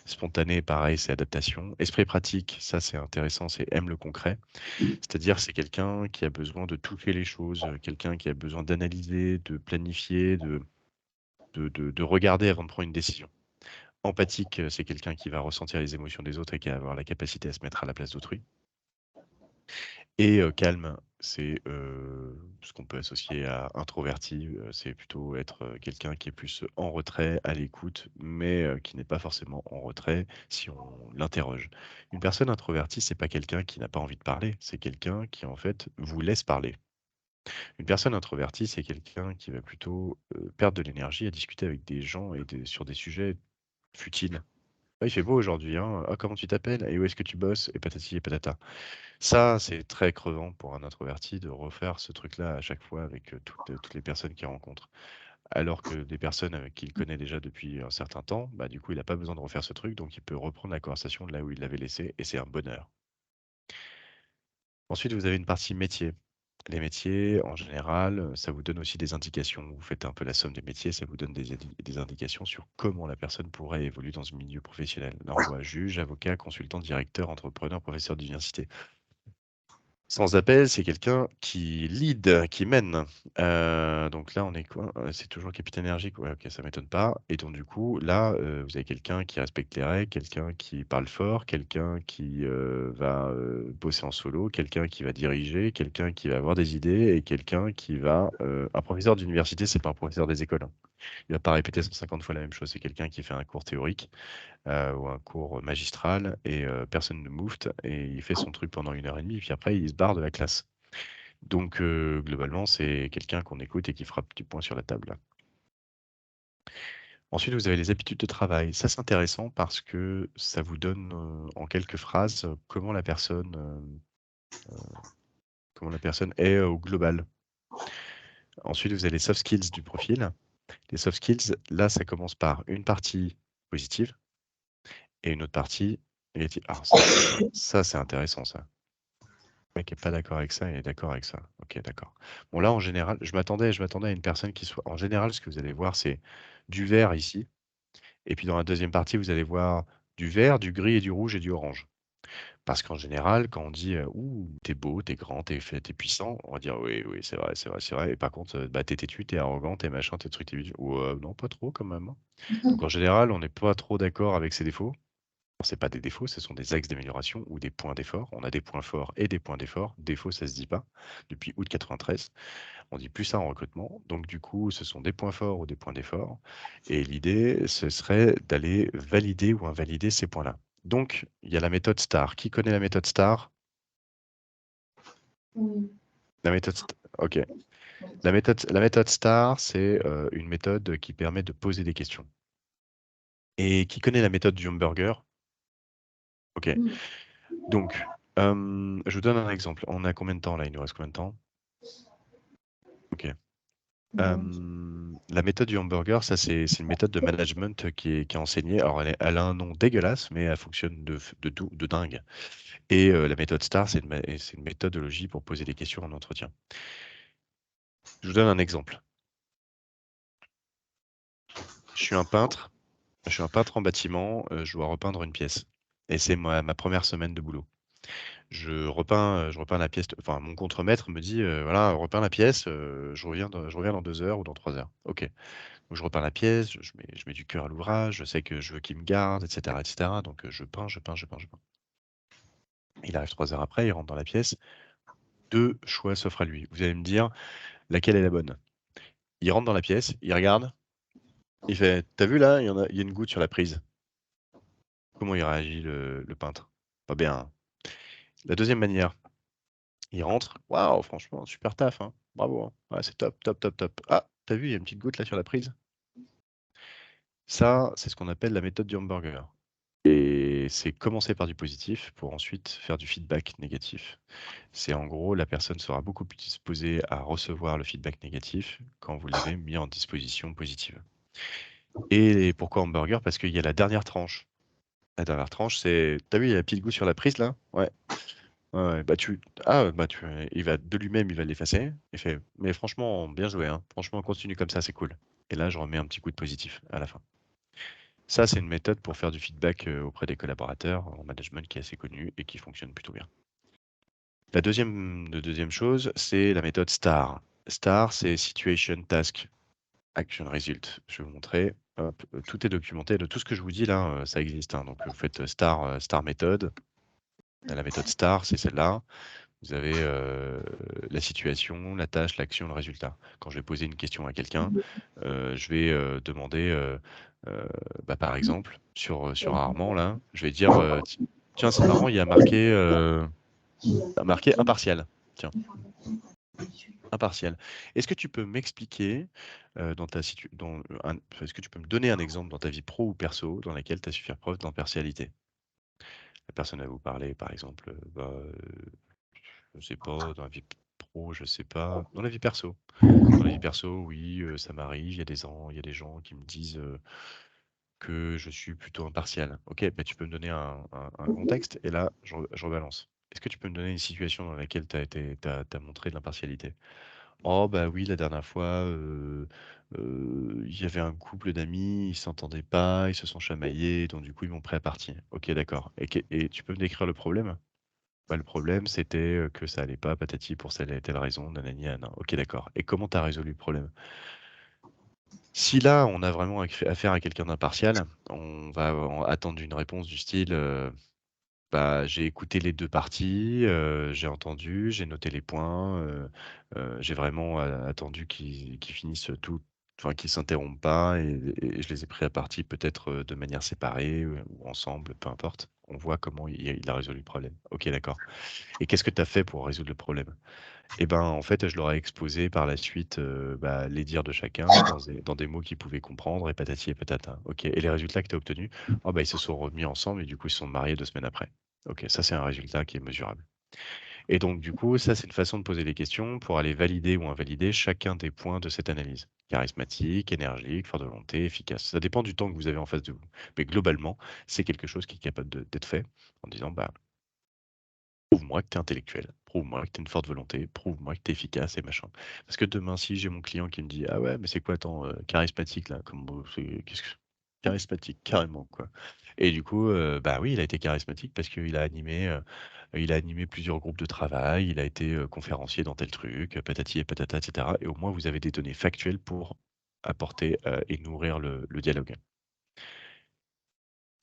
Speaker 1: Spontané, pareil, c'est adaptation. Esprit pratique, ça c'est intéressant, c'est aime le concret. C'est-à-dire c'est quelqu'un qui a besoin de toucher les choses, quelqu'un qui a besoin d'analyser, de planifier, de regarder avant de prendre une décision. Empathique, c'est quelqu'un qui va ressentir les émotions des autres et qui va avoir la capacité à se mettre à la place d'autrui. Et calme, c'est ce qu'on peut associer à introverti, c'est plutôt être quelqu'un qui est plus en retrait, à l'écoute, mais qui n'est pas forcément en retrait si on l'interroge. Une personne introvertie, c'est pas quelqu'un qui n'a pas envie de parler, c'est quelqu'un qui en fait vous laisse parler. Une personne introvertie, c'est quelqu'un qui va plutôt perdre de l'énergie à discuter avec des gens sur des sujets futiles. Ah, il fait beau aujourd'hui, hein. Ah, comment tu t'appelles? Et où est-ce que tu bosses? Et patati et patata. Ça, c'est très crevant pour un introverti de refaire ce truc-là à chaque fois avec toutes les personnes qu'il rencontre. Alors que des personnes qu'il connaît déjà depuis un certain temps, bah, du coup, il n'a pas besoin de refaire ce truc, donc il peut reprendre la conversation de là où il l'avait laissée, et c'est un bonheur. Ensuite, vous avez une partie métier. Les métiers, en général, ça vous donne aussi des indications. Vous faites un peu la somme des métiers, ça vous donne des indications sur comment la personne pourrait évoluer dans ce milieu professionnel. Là, on voit juge, avocat, consultant, directeur, entrepreneur, professeur d'université. Sans appel, c'est quelqu'un qui lead, qui mène. Donc là, on est quoi? C'est toujours capitaine énergique? Ouais, OK, ça m'étonne pas. Et donc du coup, là, vous avez quelqu'un qui respecte les règles, quelqu'un qui parle fort, quelqu'un qui, va, bosser en solo, quelqu'un qui va diriger, quelqu'un qui va avoir des idées et quelqu'un qui va, un professeur d'université, c'est pas un professeur des écoles, hein. Il va pas répéter 150 fois la même chose. C'est quelqu'un qui fait un cours théorique ou un cours magistral et personne ne moufte et il fait son truc pendant 1 h 30 puis après il se barre de la classe. Donc globalement, c'est quelqu'un qu'on écoute et qui frappe du poing sur la table. Ensuite, vous avez les habitudes de travail. Ça, c'est intéressant parce que ça vous donne, en quelques phrases, comment la personne est, au global. Ensuite, vous avez les soft skills du profil. Les soft skills, là, ça commence par une partie positive et une autre partie négative. Alors ça, c'est intéressant ça. Le mec est pas d'accord avec ça, il est d'accord avec ça. OK, d'accord. Bon là, en général, je m'attendais à une personne qui soit en général, ce que vous allez voir, c'est du vert ici et puis dans la deuxième partie, vous allez voir du vert, du gris et du rouge et du orange. Parce qu'en général, quand on dit, «Ouh, tu beau, t'es grand, t'es puissant», on va dire: «Oui, oui, c'est vrai, c'est vrai, c'est vrai» et par contre, bah, tu têtu, t'es arrogant, t'es machin, t'es truc, t'es bidule ou non, pas trop quand même, hein. Donc en général, on n'est pas trop d'accord avec ses défauts. C'est pas des défauts, ce sont des axes d'amélioration ou des points d'effort. On a des points forts et des points d'effort. Défaut, ça se dit pas. Depuis août 93, on dit plus ça en recrutement. Donc du coup, ce sont des points forts ou des points d'effort. Et l'idée, ce serait d'aller valider ou invalider ces points-là. Donc, il y a la méthode STAR. Qui connaît la méthode STAR? La méthode OK. La méthode STAR, c'est une méthode qui permet de poser des questions. Et qui connaît la méthode du hamburger? OK. Donc, je vous donne un exemple. On a combien de temps là? Il nous reste combien de temps? OK. La méthode du hamburger, ça c'est une méthode de management qui est enseignée. Alors elle a un nom dégueulasse, mais elle fonctionne de dingue. Et la méthode STAR, c'est une méthodologie pour poser des questions en entretien. Je vous donne un exemple. Je suis un peintre en bâtiment, je dois repeindre une pièce et c'est ma première semaine de boulot. Je repeins la pièce, enfin mon contremaître me dit, «Voilà, repeins la pièce, je reviens dans 2 heures ou dans 3 heures». OK. Donc je repeins la pièce, je mets du cœur à l'ouvrage, je sais que je veux qu'il me garde et cetera et cetera, donc je peins, je peins, je peins, je peins. Il arrive 3 heures après, il rentre dans la pièce, 2 choix s'offrent à lui. Vous allez me dire laquelle est la bonne? Il rentre dans la pièce, il regarde, il fait: «Tu as vu là, il y a une goutte sur la prise». Comment il réagit le peintre? Pas bien, hein. La deuxième manière, il rentre: «Waouh, franchement super taf, hein, bravo, hein. Ouais, c'est top, top, top, top. Ah, tu as vu, il y a une petite goutte là sur la prise?» Ça, c'est ce qu'on appelle la méthode du hamburger. Et c'est commencer par du positif pour ensuite faire du feedback négatif. C'est en gros, la personne sera beaucoup plus disposée à recevoir le feedback négatif quand vous l'avez mis en disposition positive. Et pourquoi hamburger? Parce qu'il y a la dernière tranche. La dernière tranche, c'est: «Tu as vu, il y a la petite goutte sur la prise là? Ouais. Ouais, ouais, il va de lui-même, il va l'effacer. Il fait: «Mais franchement, bien joué, hein. Franchement, continue comme ça, c'est cool». Et là, je remets un petit coup de positif à la fin. Ça, c'est une méthode pour faire du feedback, auprès des collaborateurs en management qui est assez connue et qui fonctionne plutôt bien. La deuxième chose, c'est la méthode STAR. STAR, c'est Situation, Task, Action, Result. Je vais vous montrer. Hop, tout est documenté. De tout ce que je vous dis là, ça existe, hein. Donc vous faites STAR méthode. La méthode STAR, c'est celle-là. Vous avez la situation, la tâche, l'action, le résultat. Quand je vais poser une question à quelqu'un, je vais demander, bah, par exemple, sur Armand, là, je vais dire, tiens, c'est marrant, il y a marqué impartial. Tiens. Impartial. Est-ce que tu peux m'expliquer, est-ce que tu peux me donner un exemple dans ta vie pro ou perso dans laquelle tu as su faire preuve d'impartialité? La personne va vous parler par exemple, je sais pas, dans la vie pro, je sais pas, dans la vie perso. Dans la vie perso, oui, ça m'arrive, il y a des gens qui me disent, que je suis plutôt impartial. OK, bah, tu peux me donner un contexte et là, je rebalance. Est-ce que tu peux me donner une situation dans laquelle tu as montré de l'impartialité? Oh bah oui, la dernière fois, il y avait un couple d'amis, ils s'entendaient pas, ils se sont chamaillés, donc du coup, ils m'ont pris à partie. OK, d'accord et tu peux me décrire le problème? Bah, le problème, c'était, que ça allait pas, patati, pour telle et telle raison, nanani nanana. OK, d'accord et comment tu as résolu le problème? Si là, on a vraiment affaire à quelqu'un d'impartial, on va attendre une réponse du style, bah, j'ai écouté les 2 parties, j'ai entendu, j'ai noté les points, j'ai vraiment attendu qu'ils finissent tout enfin qu'ils s'interrompent pas et je les ai pris à partie peut-être, de manière séparée, ou ensemble, peu importe. On voit comment il a résolu le problème. OK, d'accord et qu'est-ce que tu as fait pour résoudre le problème? Et ben, en fait, je leur ai exposé par la suite, bah, les dires de chacun dans des mots qu'ils pouvaient comprendre et patati et patata. OK et les résultats que tu as obtenus? Oh bah, ils se sont remis ensemble et du coup, ils se sont mariés 2 semaines après. OK, ça, c'est un résultat qui est mesurable et donc du coup, ça, c'est une façon de poser les questions pour aller valider ou invalider chacun des points de cette analyse. Charismatique, énergique, fort de volonté, efficace. Ça dépend du temps que vous avez en face de vous. Mais globalement, c'est quelque chose qui est capable d'être fait en disant: «Bah, prouve-moi que tu es intellectuel, prouve-moi que tu as une forte volonté, prouve-moi que tu es efficace et machin». Parce que demain, si j'ai mon client qui me dit: «Ah ouais, mais c'est quoi attends, charismatique là, comme c'est qu'est-ce que charismatique carrément quoi» et du coup, bah oui, il a été charismatique parce il a animé plusieurs groupes de travail, il a été, conférencier dans tel truc, patati et patata et cetera et au moins vous avez des données factuelles pour apporter, et nourrir le dialogue.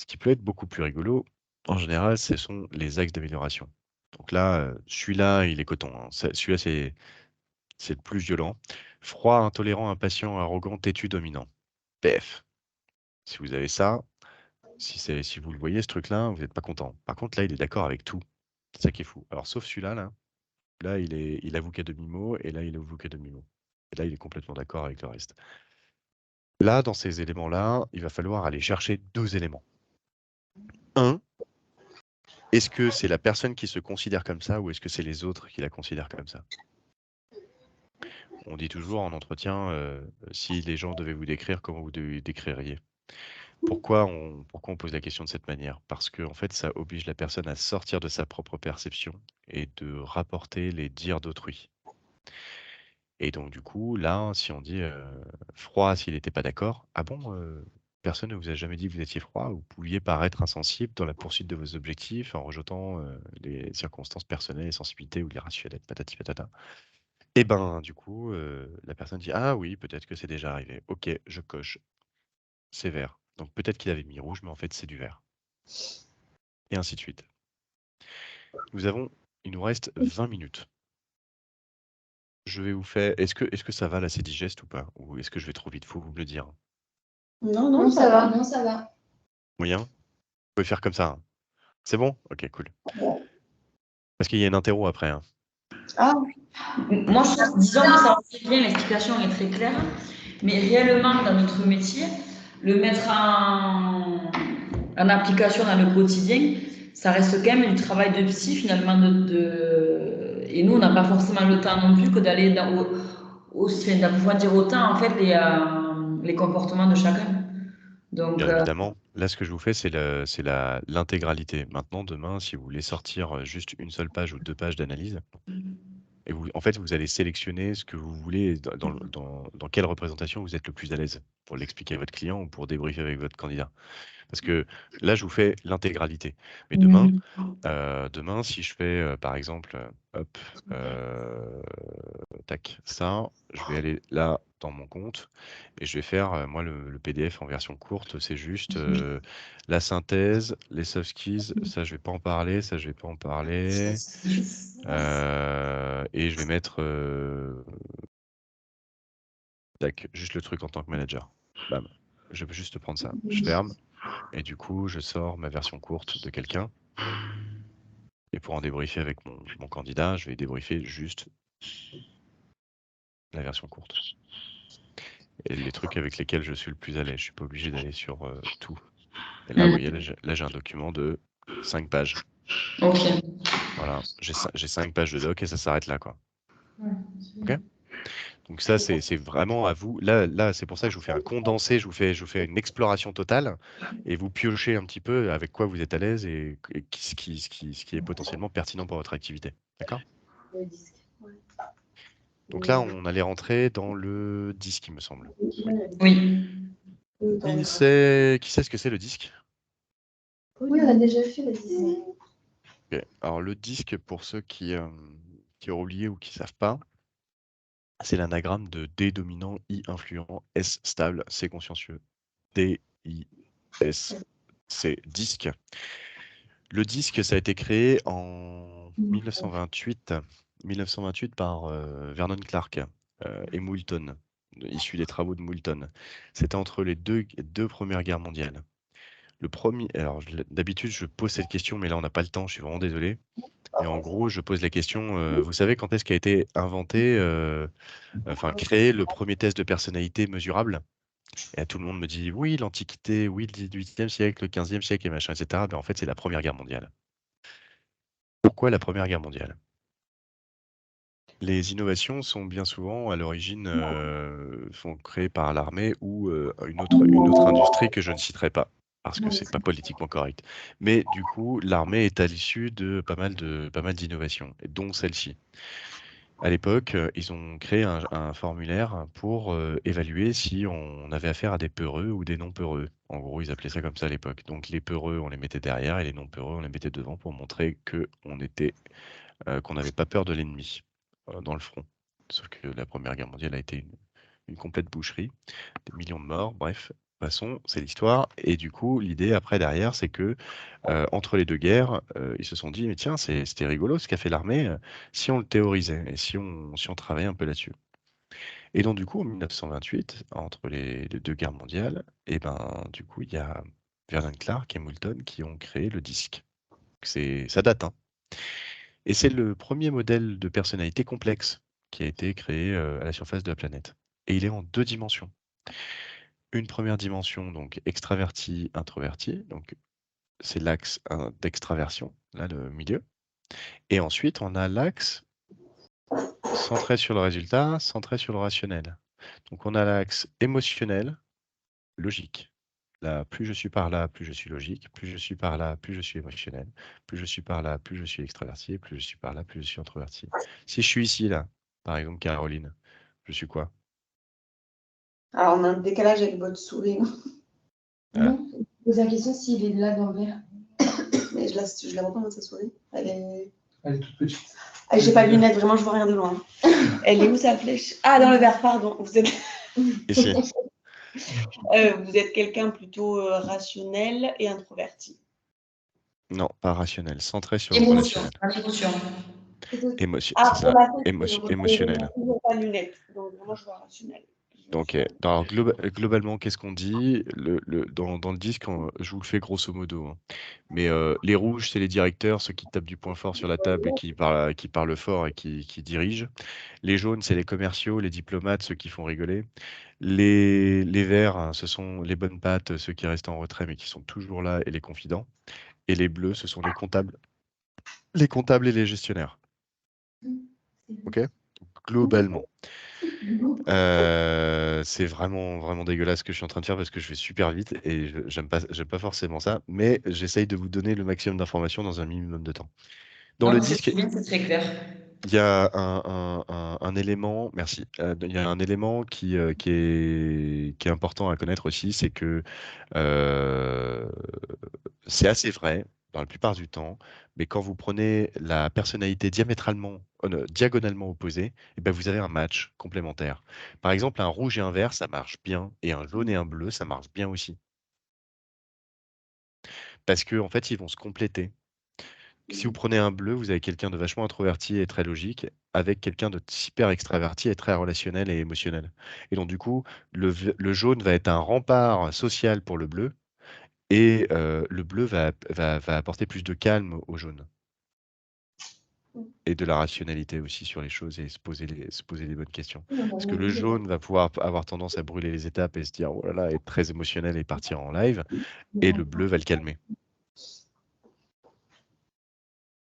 Speaker 1: Ce qui peut être beaucoup plus rigolo, en général, ce sont les axes d'amélioration. Donc là, celui-là, il est coton, hein. Celui-là, c'est le plus violent. Froid, intolérant, impatient, arrogant, têtu, dominant. PF. Si vous avez ça, si vous le voyez ce truc-là, vous êtes pas content. Par contre, là, il est d'accord avec tout. C'est ça qui est fou. Alors sauf celui-là, là, il avoue qu'à demi-mot et là, il avoue qu'à demi-mot. Et là, il est complètement d'accord avec le reste. Là, dans ces éléments-là, il va falloir aller chercher 2 éléments. 1, est-ce que c'est la personne qui se considère comme ça ou est-ce que c'est les autres qui la considèrent comme ça? On dit toujours en entretien, si les gens devaient vous décrire, comment vous décririez? Pourquoi on pose la question de cette manière? Parce qu'en fait, ça oblige la personne à sortir de sa propre perception et de rapporter les dires d'autrui. Et donc du coup, là, si on dit, froid s'il n'était pas d'accord: «Ah bon, personne ne vous a jamais dit que vous étiez froid? Vous pouviez paraître insensible dans la poursuite de vos objectifs en rejetant, les circonstances personnelles, les sensibilités ou l'irrationnel, patati patata». Et ben, du coup, la personne dit: «Ah oui, peut-être que c'est déjà arrivé. OK, je coche, c'est vert». Donc peut-être qu'il avait mis rouge, mais en fait, c'est du vert et ainsi de suite. Il nous reste 20 minutes. Je vais vous faire est-ce que ça va là, c'est digeste ou pas? Ou est-ce que je vais trop vite? Faut vous me le dire, hein.
Speaker 3: Non,
Speaker 4: Non,
Speaker 3: non, ça va.
Speaker 4: non, ça va.
Speaker 1: Moyen? Vous pouvez faire comme ça, hein? C'est bon? OK, cool. Parce qu'il y a une interro après, hein.
Speaker 3: Ah,
Speaker 2: Moi, disons que ça va bien, l'explication est très claire, mais réellement, dans notre métier, le mettre en application dans le quotidien, ça reste quand même du travail de psy, finalement. Et nous, on n'a pas forcément le temps non plus que d'aller d'approfondir autant, en fait, les comportements de chacun. Donc,
Speaker 1: Bien évidemment, là, ce que je vous fais, c'est l'intégralité. Maintenant, demain, si vous voulez sortir, juste une seule page ou 2 pages d'analyse et en fait, vous allez sélectionner ce que vous voulez dans quelle représentation vous êtes le plus à l'aise pour l'expliquer à votre client ou pour débriefer avec votre candidat. Parce que là, je vous fais l'intégralité. Mais demain, si je fais, par exemple, hop, tac, ça, je vais aller là, dans mon compte et je vais faire, moi, le PDF en version courte. C'est juste, la synthèse, les soft skills, ça, je vais pas en parler, ça, je vais pas en parler, et je vais mettre, tac, juste le truc en tant que manager. Bam. Je vais juste prendre ça. Je ferme et du coup, je sors ma version courte de quelqu'un et pour en débriefer avec mon candidat, je vais débriefer juste la version courte. Et les trucs avec lesquels je suis le plus à l'aise, je suis pas obligé d'aller sur tout. Et là, vous voyez, là j'ai un document de 5 pages.
Speaker 2: Ok.
Speaker 1: Voilà, j'ai 5 pages de doc et ça s'arrête là, quoi.
Speaker 4: Ouais,
Speaker 1: Ok. Donc ça, c'est vraiment à vous. Là, c'est pour ça que je vous fais un condensé, je vous fais une exploration totale et vous piochez un petit peu avec quoi vous êtes à l'aise et ce qui est potentiellement pertinent pour votre activité. D'accord?
Speaker 4: le disque.
Speaker 1: Donc là, on allait rentrer dans le disque, il me semble.
Speaker 2: Oui.
Speaker 1: Qui sait ce que c'est le disque?
Speaker 4: Oui, on a déjà fait le disque.
Speaker 1: Ok. Alors le disque, pour ceux qui ont oublié ou qui ne savent pas, c'est l'anagramme de D dominant, I influent, S stable, C consciencieux. D, I, S, C, disque. Le disque, ça a été créé en 1928 par Vernon Clark et Moulton, issu des travaux de Moulton. C'était entre les deux premières guerres mondiales. Le premier, alors d'habitude, je pose cette question, mais là, on n'a pas le temps, je suis vraiment désolé. Et en gros, je pose la question, vous savez quand est-ce qu'a été inventé, créé le premier test de personnalité mesurable? Et tout le monde me dit, oui, l'Antiquité, oui, le 18e siècle, le 15e siècle, et machin, etc. Ben, en fait, c'est la Première Guerre mondiale. Pourquoi la Première Guerre mondiale? Les innovations sont bien souvent à l'origine sont créées par l'armée ou une autre industrie que je ne citerai pas parce que c'est pas politiquement correct. Mais du coup, l'armée est à l'issue de pas mal d'innovations, et dont celle-ci. À l'époque, ils ont créé un formulaire pour évaluer si on avait affaire à des peureux ou des non-peureux. En gros, ils appelaient ça comme ça à l'époque. Donc les peureux, on les mettait derrière et les non-peureux, on les mettait devant pour montrer qu'on n'avait pas peur de l'ennemi dans le front. Sauf que la Première Guerre mondiale a été une complète boucherie, des millions de morts, bref. De toute façon, c'est l'histoire. Et du coup, l'idée après, derrière, c'est que entre les deux guerres, ils se sont dit, mais tiens, c'était rigolo ce qu'a fait l'armée, si on le théorisait et si on travaillait un peu là-dessus. Et donc, du coup, en 1928, entre les deux guerres mondiales, et ben, du coup, il y a Vernon Clark et Moulton qui ont créé le disque. Ça date, hein. Et c'est le premier modèle de personnalité complexe qui a été créé à la surface de la planète. Et il est en 2 dimensions. Une première dimension, donc extraverti, introverti, donc c'est l'axe d'extraversion, là le milieu. Et ensuite, on a l'axe centré sur le résultat, centré sur le rationnel. Donc on a l'axe émotionnel, logique. Là, plus je suis par là, plus je suis logique. Plus je suis par là, plus je suis émotionnel. Plus je suis par là, plus je suis extraverti. Plus je suis par là, plus je suis introverti. Si je suis ici, là, par exemple, Caroline, je suis quoi?
Speaker 3: Alors, on a un décalage avec votre souris.
Speaker 4: Non, pose la question s'il est là dans le verre.
Speaker 3: Mais je la vois pas dans sa souris. Elle est
Speaker 5: toute petite.
Speaker 3: Ah, j'ai pas de lunettes, vraiment, je vois rien de loin. Elle est où sa flèche? Ah, dans le verre, pardon. Vous êtes
Speaker 1: Ici.
Speaker 3: vous êtes quelqu'un plutôt rationnel et introverti.
Speaker 1: Non, pas rationnel, centré sur le
Speaker 2: Émotion.
Speaker 1: relationnel.
Speaker 2: Pas d'émotion.
Speaker 3: Ah,
Speaker 1: C'est
Speaker 3: pour
Speaker 1: ça,
Speaker 3: la tête,
Speaker 1: émotionnel.
Speaker 3: je n'ai pas de lunettes, donc vraiment, je vois rationnel.
Speaker 1: Donc, alors, globalement, qu'est-ce qu'on dit dans le disque, je vous le fais grosso modo, hein. Mais les rouges, c'est les directeurs, ceux qui tapent du poing fort sur la table et qui parlent fort et qui dirigent. Les jaunes, c'est les commerciaux, les diplomates, ceux qui font rigoler. Les verts, hein, ce sont les bonnes pattes, ceux qui restent en retrait mais qui sont toujours là, et les confidents. Et les bleus, ce sont les comptables et les gestionnaires. Ok? Globalement. C'est vraiment, vraiment dégueulasse ce que je suis en train de faire parce que je vais super vite et j'aime pas forcément ça, mais j'essaye de vous donner le maximum d'informations dans un minimum de temps. Dans
Speaker 2: Non,
Speaker 1: le
Speaker 2: mais c'est
Speaker 1: disque,
Speaker 2: très bien, c'est très clair.
Speaker 1: il y a un élément, merci, il y a un élément qui est important à connaître aussi, c'est que euh, c'est assez vrai dans la plupart du temps, mais quand vous prenez la personnalité diagonalement opposée, eh ben vous avez un match complémentaire. Par exemple, un rouge et un vert, ça marche bien, et un jaune et un bleu, ça marche bien aussi. Parce que en fait, ils vont se compléter. Si vous prenez un bleu, vous avez quelqu'un de vachement introverti et très logique, avec quelqu'un de super extraverti et très relationnel et émotionnel. Et donc, du coup, le jaune va être un rempart social pour le bleu, et le bleu va apporter plus de calme au jaune. Et de la rationalité aussi sur les choses et se poser les bonnes questions.
Speaker 4: Oui,
Speaker 1: Parce que le jaune va pouvoir avoir tendance à brûler les étapes et se dire: «Oh là là», être très émotionnel et partir en live, et le bleu va le calmer.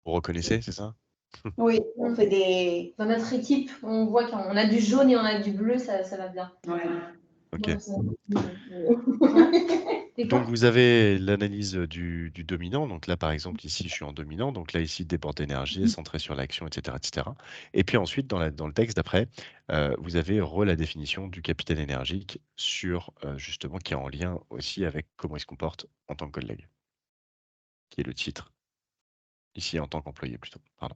Speaker 1: Vous reconnaissez, c'est ça?
Speaker 3: Oui, on fait des.
Speaker 4: Dans notre équipe, on voit qu'on a du jaune et on a du bleu, ça va bien.
Speaker 3: Ouais.
Speaker 1: OK.
Speaker 4: Ouais, ça- Et
Speaker 1: Donc
Speaker 4: quoi
Speaker 1: vous avez l'analyse du dominant. Donc là, par exemple, ici, je suis en dominant. Donc là, ici, débord d'énergie, centré sur l'action, etc., etc. Et puis ensuite, dans le texte d'après, vous avez la définition du capitaine énergique sur, justement, qui est en lien aussi avec comment il se comporte en tant que collègue, qui est le titre. Ici, en tant qu'employé plutôt, pardon.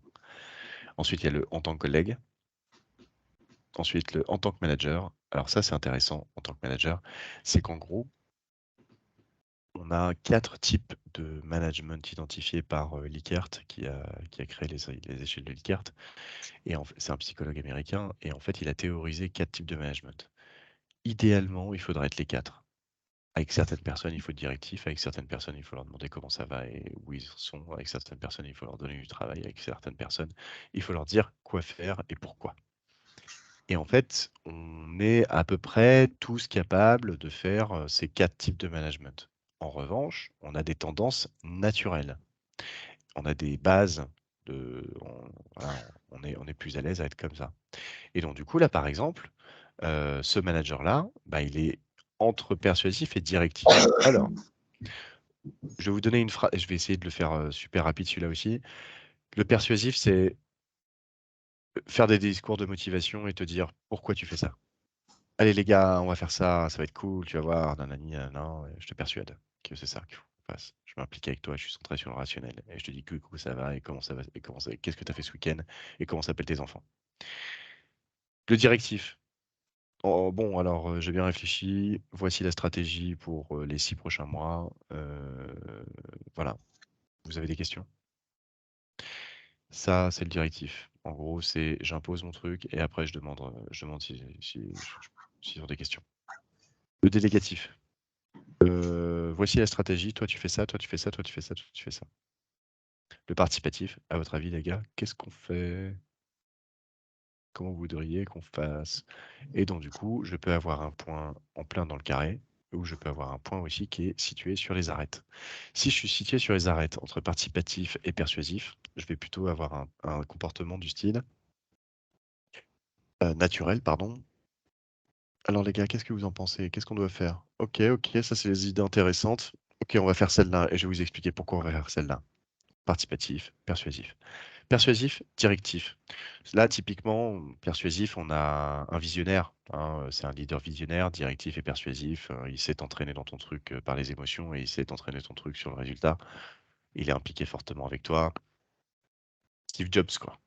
Speaker 1: Ensuite, il y a le en tant que collègue. Ensuite, le en tant que manager. Alors ça, c'est intéressant en tant que manager. C'est qu'en gros, on a 4 types de management identifiés par Likert, qui a créé les échelles de Likert. Et c'est un psychologue américain. Et en fait, il a théorisé 4 types de management. Idéalement, il faudrait être les 4. Avec certaines personnes, il faut être directif. Avec certaines personnes, il faut leur demander comment ça va et où ils sont. Avec certaines personnes, il faut leur donner du travail. Avec certaines personnes, il faut leur dire quoi faire et pourquoi. Et en fait, on est à peu près tous capables de faire ces 4 types de management. En revanche, on a des tendances naturelles. On a des bases voilà, on est plus à l'aise à être comme ça. Et donc du coup, là, par exemple, ce manager-là, bah, il est entre persuasif et directif. Alors, je vais vous donner une phrase, je vais essayer de le faire super rapide celui-là aussi. Le persuasif, c'est faire des discours de motivation et te dire pourquoi tu fais ça. Allez les gars, on va faire ça, ça va être cool, tu vas voir, nanani, non, je te persuade que c'est ça qu'il faut qu'on fasse. Je m'implique avec toi, je suis centré sur le rationnel et je te dis que ça va et comment ça va et qu'est-ce que tu as fait ce week-end et comment s'appellent tes enfants. Le directif. Oh, bon, alors j'ai bien réfléchi, voici la stratégie pour les 6 prochains mois. Voilà. Vous avez des questions? Ça, c'est le directif. En gros, c'est j'impose mon truc et après je demande s'ils ont des questions. Le délégatif. Voici la stratégie, toi tu fais ça, toi tu fais ça, toi tu fais ça, toi tu fais ça. Le participatif, à votre avis les gars, qu'est-ce qu'on fait? Comment vous voudriez qu'on fasse? Et donc du coup, je peux avoir un point en plein dans le carré, ou je peux avoir un point aussi qui est situé sur les arêtes. Si je suis situé sur les arêtes entre participatif et persuasif, je vais plutôt avoir un comportement du style naturel, pardon. Alors les gars, qu'est-ce que vous en pensez? Qu'est-ce qu'on doit faire? Ok, ça c'est des idées intéressantes. Ok, on va faire celle-là et je vais vous expliquer pourquoi on va faire celle-là. Participatif, persuasif. Persuasif, directif. Là, typiquement, persuasif, on a un visionnaire, hein, c'est un leader visionnaire, directif et persuasif. Il sait t'entraîner dans ton truc par les émotions et il sait t'entraîner ton truc sur le résultat. Il est impliqué fortement avec toi. Steve Jobs, quoi.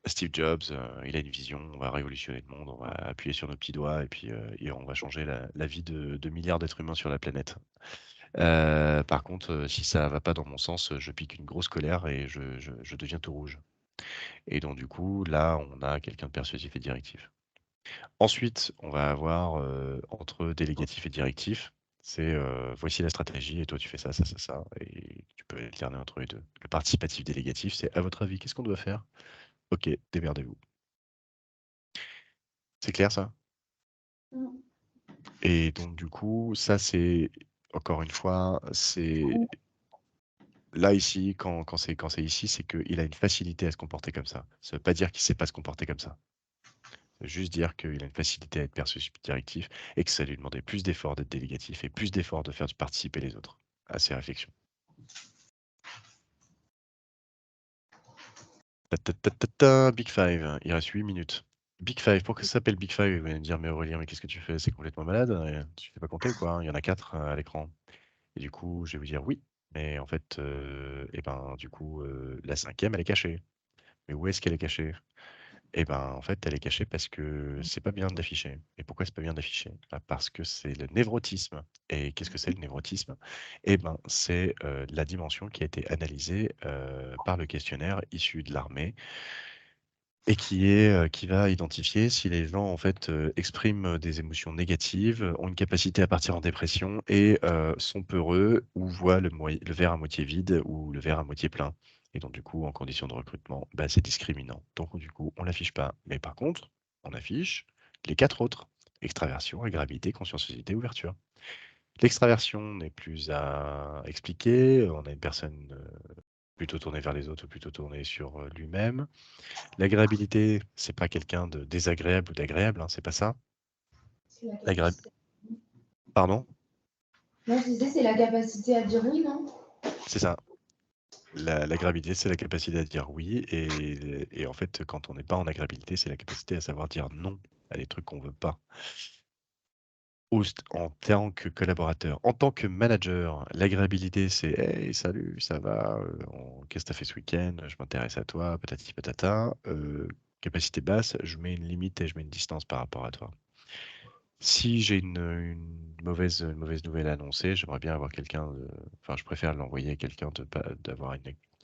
Speaker 1: Steve Jobs, il a une vision, on va révolutionner le monde, on va appuyer sur nos petits doigts et puis et on va changer la vie de milliards d'êtres humains sur la planète. Par contre, si ça va pas dans mon sens, je pique une grosse colère et je deviens tout rouge. Et donc du coup, là, on a quelqu'un de persuasif et directif. Ensuite, on va avoir, entre délégatif et directif, c'est, voici la stratégie et toi tu fais ça, ça, ça, ça et tu peux alterner entre les 2. Le participatif délégatif, c'est: «À votre avis, qu'est-ce qu'on doit faire?» «OK, démerdez-vous». C'est clair ça?
Speaker 4: Mm.
Speaker 1: Et donc du coup, ça c'est encore une fois, c'est là ici, quand c'est ici, c'est qu'il a une facilité à se comporter comme ça. Ça veut pas dire qu'il sait pas se comporter comme ça. Ça veut juste dire qu'il a une facilité à être perçu directif et que ça lui demandait plus d'efforts d'être délégatif et plus d'efforts de faire participer les autres à ses réflexions. Ta ta ta ta ta, Big Five, il reste 8 minutes. Big Five, pourquoi ça s'appelle Big Five? Vous allez me dire: «Mais Aurélien, mais qu'est-ce que tu fais? C'est complètement malade, tu t'es pas compté ou quoi, hein? Il y en a 4 à l'écran». Et du coup, je vais vous dire: «Oui, mais en fait, et ben, du coup, la 5e, elle est cachée». Mais où est-ce qu'elle est cachée? Et ben, en fait, elle est cachée parce que c'est pas bien de l'afficher. Et pourquoi c'est pas bien d'afficher? Bah, parce que c'est le névrotisme. Et qu'est-ce que c'est le névrotisme? Et ben, c'est, la dimension qui a été analysée, par le questionnaire issu de l'armée et qui va identifier si les gens, en fait, expriment des émotions négatives, ont une capacité à partir en dépression et sont peureux ou voient le verre à moitié vide ou le verre à moitié plein. Et donc, du coup, en condition de recrutement, bah, c'est discriminant. Donc, du coup, on ne l'affiche pas. Mais par contre, on affiche les 4 autres. Extraversion, agréabilité, conscienciosité, ouverture. L'extraversion n'est plus à expliquer. On a une personne plutôt tournée vers les autres ou plutôt tournée sur lui-même. L'agréabilité, c'est pas quelqu'un de désagréable ou d'agréable, hein, c'est pas ça.
Speaker 4: C'est la
Speaker 1: L'agré-
Speaker 4: capacité.
Speaker 1: Pardon?
Speaker 4: Non, je disais, c'est la capacité à dire oui, non?
Speaker 1: C'est ça. L'agréabilité, c'est la capacité à dire oui. Et en fait, quand on n'est pas en agréabilité, c'est la capacité à savoir dire non à des trucs qu'on veut pas. En tant que collaborateur, en tant que manager, l'agréabilité, c'est hey, salut, ça va, qu'est-ce que tu as fait ce week-end? Je m'intéresse à toi, patati patata. Capacité basse, je mets une limite et je mets une distance par rapport à toi. Si j'ai une mauvaise nouvelle à annoncer, j'aimerais bien avoir quelqu'un enfin, je préfère l'envoyer à quelqu'un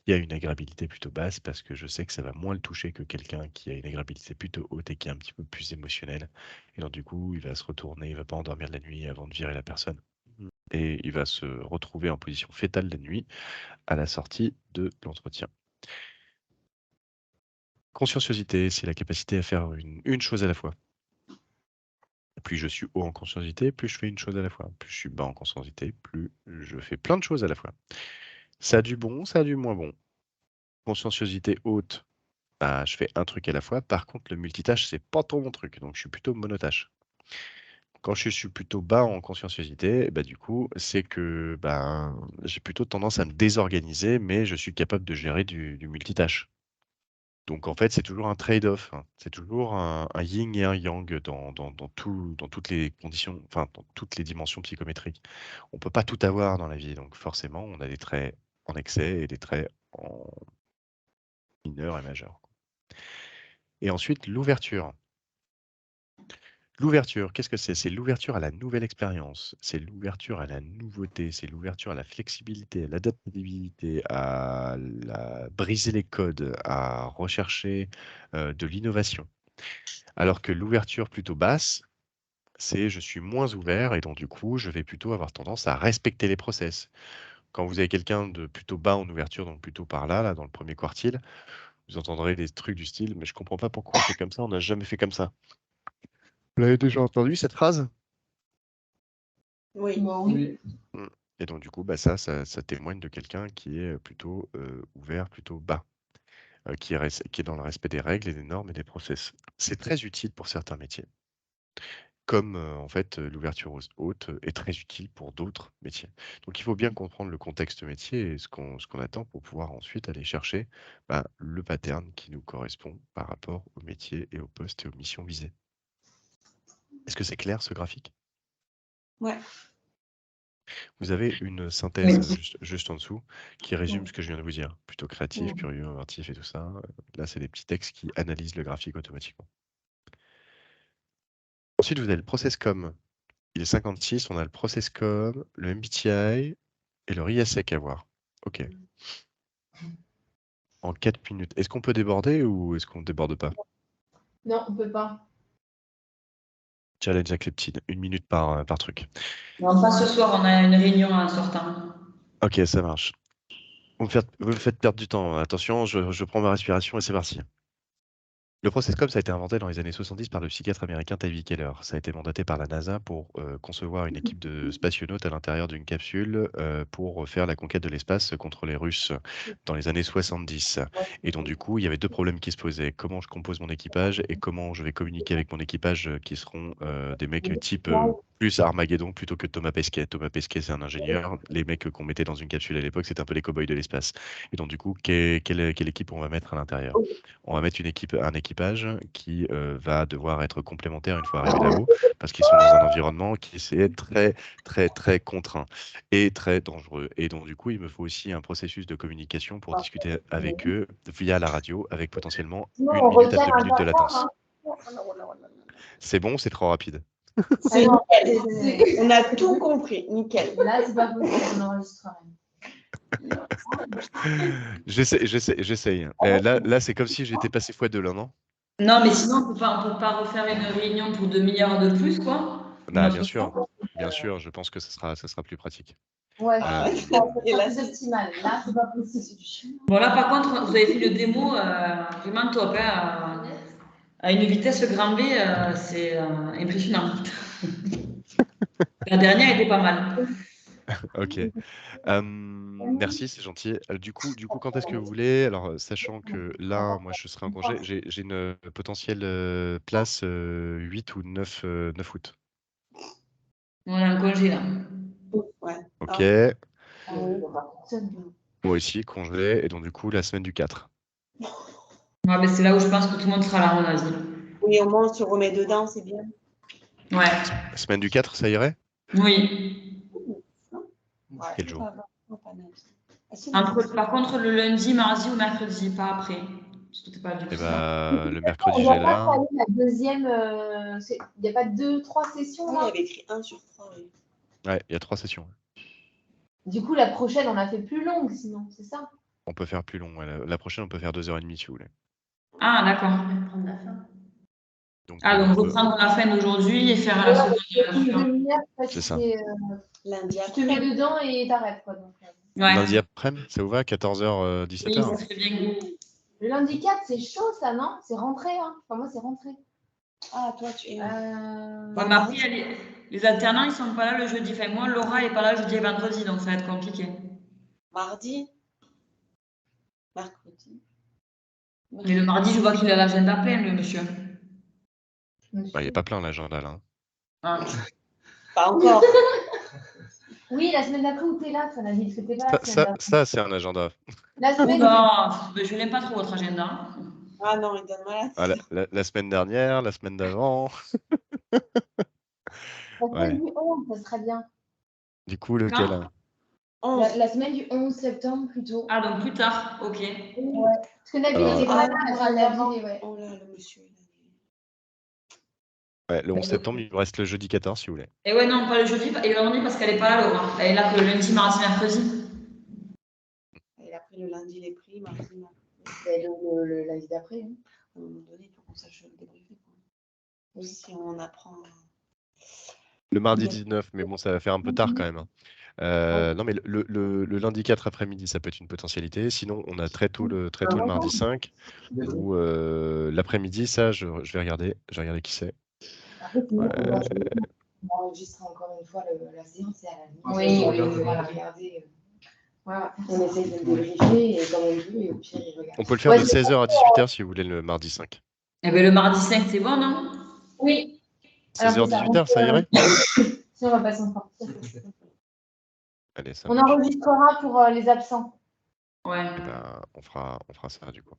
Speaker 1: qui a une agréabilité plutôt basse parce que je sais que ça va moins le toucher que quelqu'un qui a une agréabilité plutôt haute et qui est un petit peu plus émotionnel. Et donc, du coup, il va se retourner, il va pas endormir la nuit avant de virer la personne. Et il va se retrouver en position fétale la nuit à la sortie de l'entretien. Conscienciosité, c'est la capacité à faire une chose à la fois. Plus je suis haut en conscienciosité, plus je fais une chose à la fois. Plus je suis bas en conscienciosité, plus je fais plein de choses à la fois. Ça a du bon, ça a du moins bon. Conscienciosité haute, bah, je fais un truc à la fois. Par contre, le multitâche, c'est pas trop mon truc. Donc, je suis plutôt monotâche. Quand je suis plutôt bas en conscienciosité, bah, du coup, c'est que j'ai plutôt tendance à me désorganiser, mais je suis capable de gérer du multitâche. Donc en fait, c'est toujours un trade-off, hein. C'est toujours un yin et un yang dans toutes les conditions, enfin dans toutes les dimensions psychométriques. On peut pas tout avoir dans la vie, donc forcément, on a des traits en excès et des traits en mineur et majeur. Et ensuite, l'ouverture. L'ouverture, qu'est-ce que c'est? C'est l'ouverture à la nouvelle expérience, c'est l'ouverture à la nouveauté, c'est l'ouverture à la flexibilité, à l'adaptabilité, briser les codes, à rechercher de l'innovation. Alors que l'ouverture plutôt basse, c'est je suis moins ouvert et donc du coup, je vais plutôt avoir tendance à respecter les process. Quand vous avez quelqu'un de plutôt bas en ouverture, donc plutôt par là, dans le premier quartile, vous entendrez des trucs du style, mais je comprends pas pourquoi on fait comme ça, on n'a jamais fait comme ça. Vous l'avez déjà entendu cette phrase?
Speaker 3: Oui.
Speaker 4: Bah oui.
Speaker 5: Oui.
Speaker 1: Mm. Et donc du coup, ça témoigne de quelqu'un qui est plutôt ouvert, plutôt bas, qui est dans le respect des règles et des normes et des process. C'est très utile pour certains métiers. Comme en fait, l'ouverture haute est très utile pour d'autres métiers. Donc il faut bien comprendre le contexte métier et ce qu'on attend pour pouvoir ensuite aller chercher le pattern qui nous correspond par rapport au métier et au poste et aux missions visées. Est-ce que c'est clair ce graphique?
Speaker 3: Ouais.
Speaker 1: Vous avez une synthèse juste en dessous qui résume ce que je viens de vous dire. Plutôt créatif, curieux, inventif et tout ça. Là, c'est des petits textes qui analysent le graphique automatiquement. Ensuite, vous avez le process com. Il est 56, on a le process com, le MBTI et le RIASEC à voir. Ok. En 4 minutes. Est-ce qu'on peut déborder ou est-ce qu'on ne déborde pas?
Speaker 4: Non, on peut pas.
Speaker 1: Challenge à Cleptine, 1 minute par truc.
Speaker 2: Non, pas ce soir, on a une réunion en sortant.
Speaker 1: Ok, ça marche. Vous me faites perdre du temps. Attention, je prends ma respiration et c'est parti. Le process-com, ça a été inventé dans les années 70 par le psychiatre américain Tavy Keller. Ça a été mandaté par la NASA pour concevoir une équipe de spationautes à l'intérieur d'une capsule pour faire la conquête de l'espace contre les Russes dans les années 70. Et donc, du coup, il y avait deux problèmes qui se posaient. Comment je compose mon équipage et comment je vais communiquer avec mon équipage qui seront des mecs type plus Armageddon plutôt que Thomas Pesquet. Thomas Pesquet, c'est un ingénieur. Les mecs qu'on mettait dans une capsule à l'époque, c'était un peu les cow-boys de l'espace. Et donc, du coup, quelle équipe on va mettre à l'intérieur? On va mettre un équipage qui va devoir être complémentaire une fois arrivé là-haut, parce qu'ils sont dans un environnement qui est très, très, très contraint et très dangereux. Et donc, du coup, il me faut aussi un processus de communication pour discuter avec eux via la radio, avec potentiellement 1 minute à 2 minutes de latence. C'est bon, c'est trop rapide.
Speaker 3: C'est nickel. On a tout compris. Nickel.
Speaker 4: Là, c'est pas possible, on enregistrerait.
Speaker 1: J'essaye. Là, c'est comme si j'étais passé x2 là, non?
Speaker 2: Non, mais sinon, on peut pas refaire une réunion pour 2 milliards de plus, quoi.
Speaker 1: Bien sûr, je pense que ça sera plus pratique.
Speaker 4: Ouais,
Speaker 3: Et là,
Speaker 4: c'est optimal. Là, c'est pas possible.
Speaker 2: Bon, là, par contre, vous avez fait le démo vraiment top. Hein, à une vitesse grand B, c'est impressionnant. La dernière était pas mal.
Speaker 1: Ok. Merci, c'est gentil. Du coup, quand est-ce que vous voulez? Alors, sachant que là, moi, je serai en congé, j'ai une potentielle place 8 ou 9 août.
Speaker 2: On a un congé là.
Speaker 3: Ouais.
Speaker 1: Ok. Moi aussi, congé. Et donc, du coup, la semaine du 4.
Speaker 2: Ouais, mais c'est là où je pense que tout le monde sera là, à mon avis.
Speaker 3: Oui, au moins on se remet dedans, c'est bien.
Speaker 2: Ouais.
Speaker 1: Semaine du 4, ça irait?
Speaker 2: Oui.
Speaker 1: Quel jour?
Speaker 2: Par contre, le lundi, mardi ou mercredi, pas après. Parce que t'es pas du
Speaker 1: Eh
Speaker 2: tout.
Speaker 1: ben, le
Speaker 4: On
Speaker 1: mercredi,
Speaker 4: va
Speaker 1: j'ai
Speaker 4: pas
Speaker 1: là.
Speaker 4: caler la deuxième. Il n'y a pas 2-3 sessions
Speaker 3: Oui, il y
Speaker 4: là.
Speaker 3: avait écrit 1 sur 3. Oui.
Speaker 1: Ouais, il y a 3 sessions.
Speaker 4: Du coup, la prochaine, on la fait plus longue sinon, c'est ça?
Speaker 1: On peut faire plus long. Ouais. La prochaine, on peut faire 2h30 si vous voulez.
Speaker 2: Ah, d'accord.
Speaker 1: Donc,
Speaker 2: Ah, donc reprendre la fin d'aujourd'hui et faire la seconde.
Speaker 4: Une demi-heure,
Speaker 1: C'est ça.
Speaker 3: Lundi
Speaker 4: tu te mets
Speaker 3: après.
Speaker 4: dedans et t'arrêtes quoi. Donc,
Speaker 2: Ouais.
Speaker 1: Lundi après-midi, ça vous va? 14h,
Speaker 2: Oui,
Speaker 1: 17h?
Speaker 2: ça serait bien.
Speaker 4: le lundi 4, c'est chaud ça, non? C'est rentré, hein? Enfin, moi, c'est rentré.
Speaker 3: Ah, toi, tu es.
Speaker 2: Ouais, mais après, il y a les alternants, ils sont pas là le jeudi. Enfin, moi, Laura est pas là jeudi et vendredi, donc ça va être compliqué.
Speaker 3: Mardi. Mercredi.
Speaker 2: Mais le mardi, je vois qu'il a l'agenda plein, le monsieur.
Speaker 1: Bah, il n'y a pas plein l'agenda là.
Speaker 2: Ah.
Speaker 3: Pas encore.
Speaker 4: Oui, la semaine d'après où t'es là, ça n'a dit que t'es pas la semaine d'après.
Speaker 1: Ça, c'est un agenda.
Speaker 4: La semaine.
Speaker 2: Oula, je n'aime pas trop votre agenda.
Speaker 3: Ah non, il donne malade.
Speaker 1: Ah, la semaine dernière, la semaine d'avant.
Speaker 4: La semaine
Speaker 1: Ouais.
Speaker 4: du 11, ça serait bien.
Speaker 1: Du coup, lequel? Hein?
Speaker 4: La semaine du 11 septembre plutôt.
Speaker 2: Ah, donc plus tard, ok.
Speaker 4: Ouais. Parce que Nabil
Speaker 1: Alors,
Speaker 4: était pas là,
Speaker 3: Ah,
Speaker 4: alors Nabil, ouais.
Speaker 3: Oh là, le monsieur.
Speaker 1: Ouais, le 11 septembre, il vous reste le jeudi 14 si vous voulez.
Speaker 2: Et ouais, non, pas le jeudi et le vendredi parce qu'elle n'est pas là, Laura. Elle est là que le lundi, mardi, mercredi.
Speaker 3: Et après, le lundi, il est pris, mardi, mercredi.
Speaker 4: Et le lundi d'après. Hein.
Speaker 3: À un moment donné, il faut qu'on sache le débriefer. Oui. Si on apprend.
Speaker 1: Le mardi 19, mais bon, ça va faire un peu tard quand même. Hein. Non, mais le lundi 4 après-midi, ça peut être une potentialité. Sinon, on a très tôt le mardi 5. Ou l'après-midi, ça, je vais regarder. Je vais regarder qui c'est.
Speaker 4: On enregistre encore une fois la séance et à la
Speaker 5: Oui,
Speaker 4: on va la regarder. Voilà. On essaie de débriefer et comme on veut, et au pire, il regarde.
Speaker 1: On peut le faire de 16h à 18h si vous voulez le mardi 5.
Speaker 2: Eh bien, le mardi 5, c'est bon, non?
Speaker 4: Oui.
Speaker 1: 16h, 18h, ça irait?
Speaker 4: Si on va pas s'en sortir.
Speaker 1: Allez, ça
Speaker 4: On
Speaker 1: marche.
Speaker 4: enregistrera pour les absents.
Speaker 2: Ouais.
Speaker 1: Eh ben, on fera ça du coup.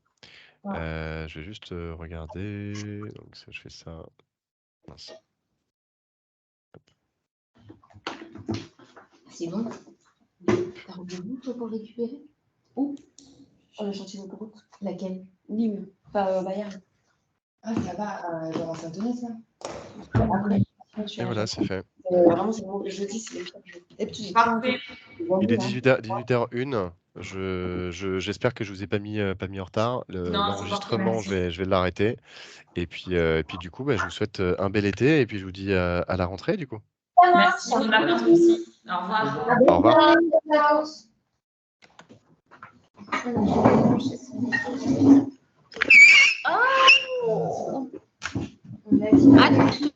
Speaker 4: Ouais.
Speaker 1: Je vais juste regarder. Donc, ça, je fais ça. Mince.
Speaker 4: C'est bon. T'as rendez-vous toi pour récupérer? Où? Oh, le chantier d'autoroute. Laquelle? Nîmes. Enfin, Bayard. Ah, ça va, genre à Saint-Denis, là. Après.
Speaker 1: Et voilà, c'est fait.
Speaker 3: Vraiment, c'est bon. Le jeudi, c'est le top jour.
Speaker 2: Parfait.
Speaker 1: Il est 18h01. J'espère que je vous ai pas mis en retard. L'enregistrement, je vais l'arrêter. Et puis du coup, bah, je vous souhaite un bel été. Et puis je vous dis à la rentrée du coup.
Speaker 2: Merci, bonnes vacances aussi. Au revoir.
Speaker 1: Au revoir.
Speaker 4: Oh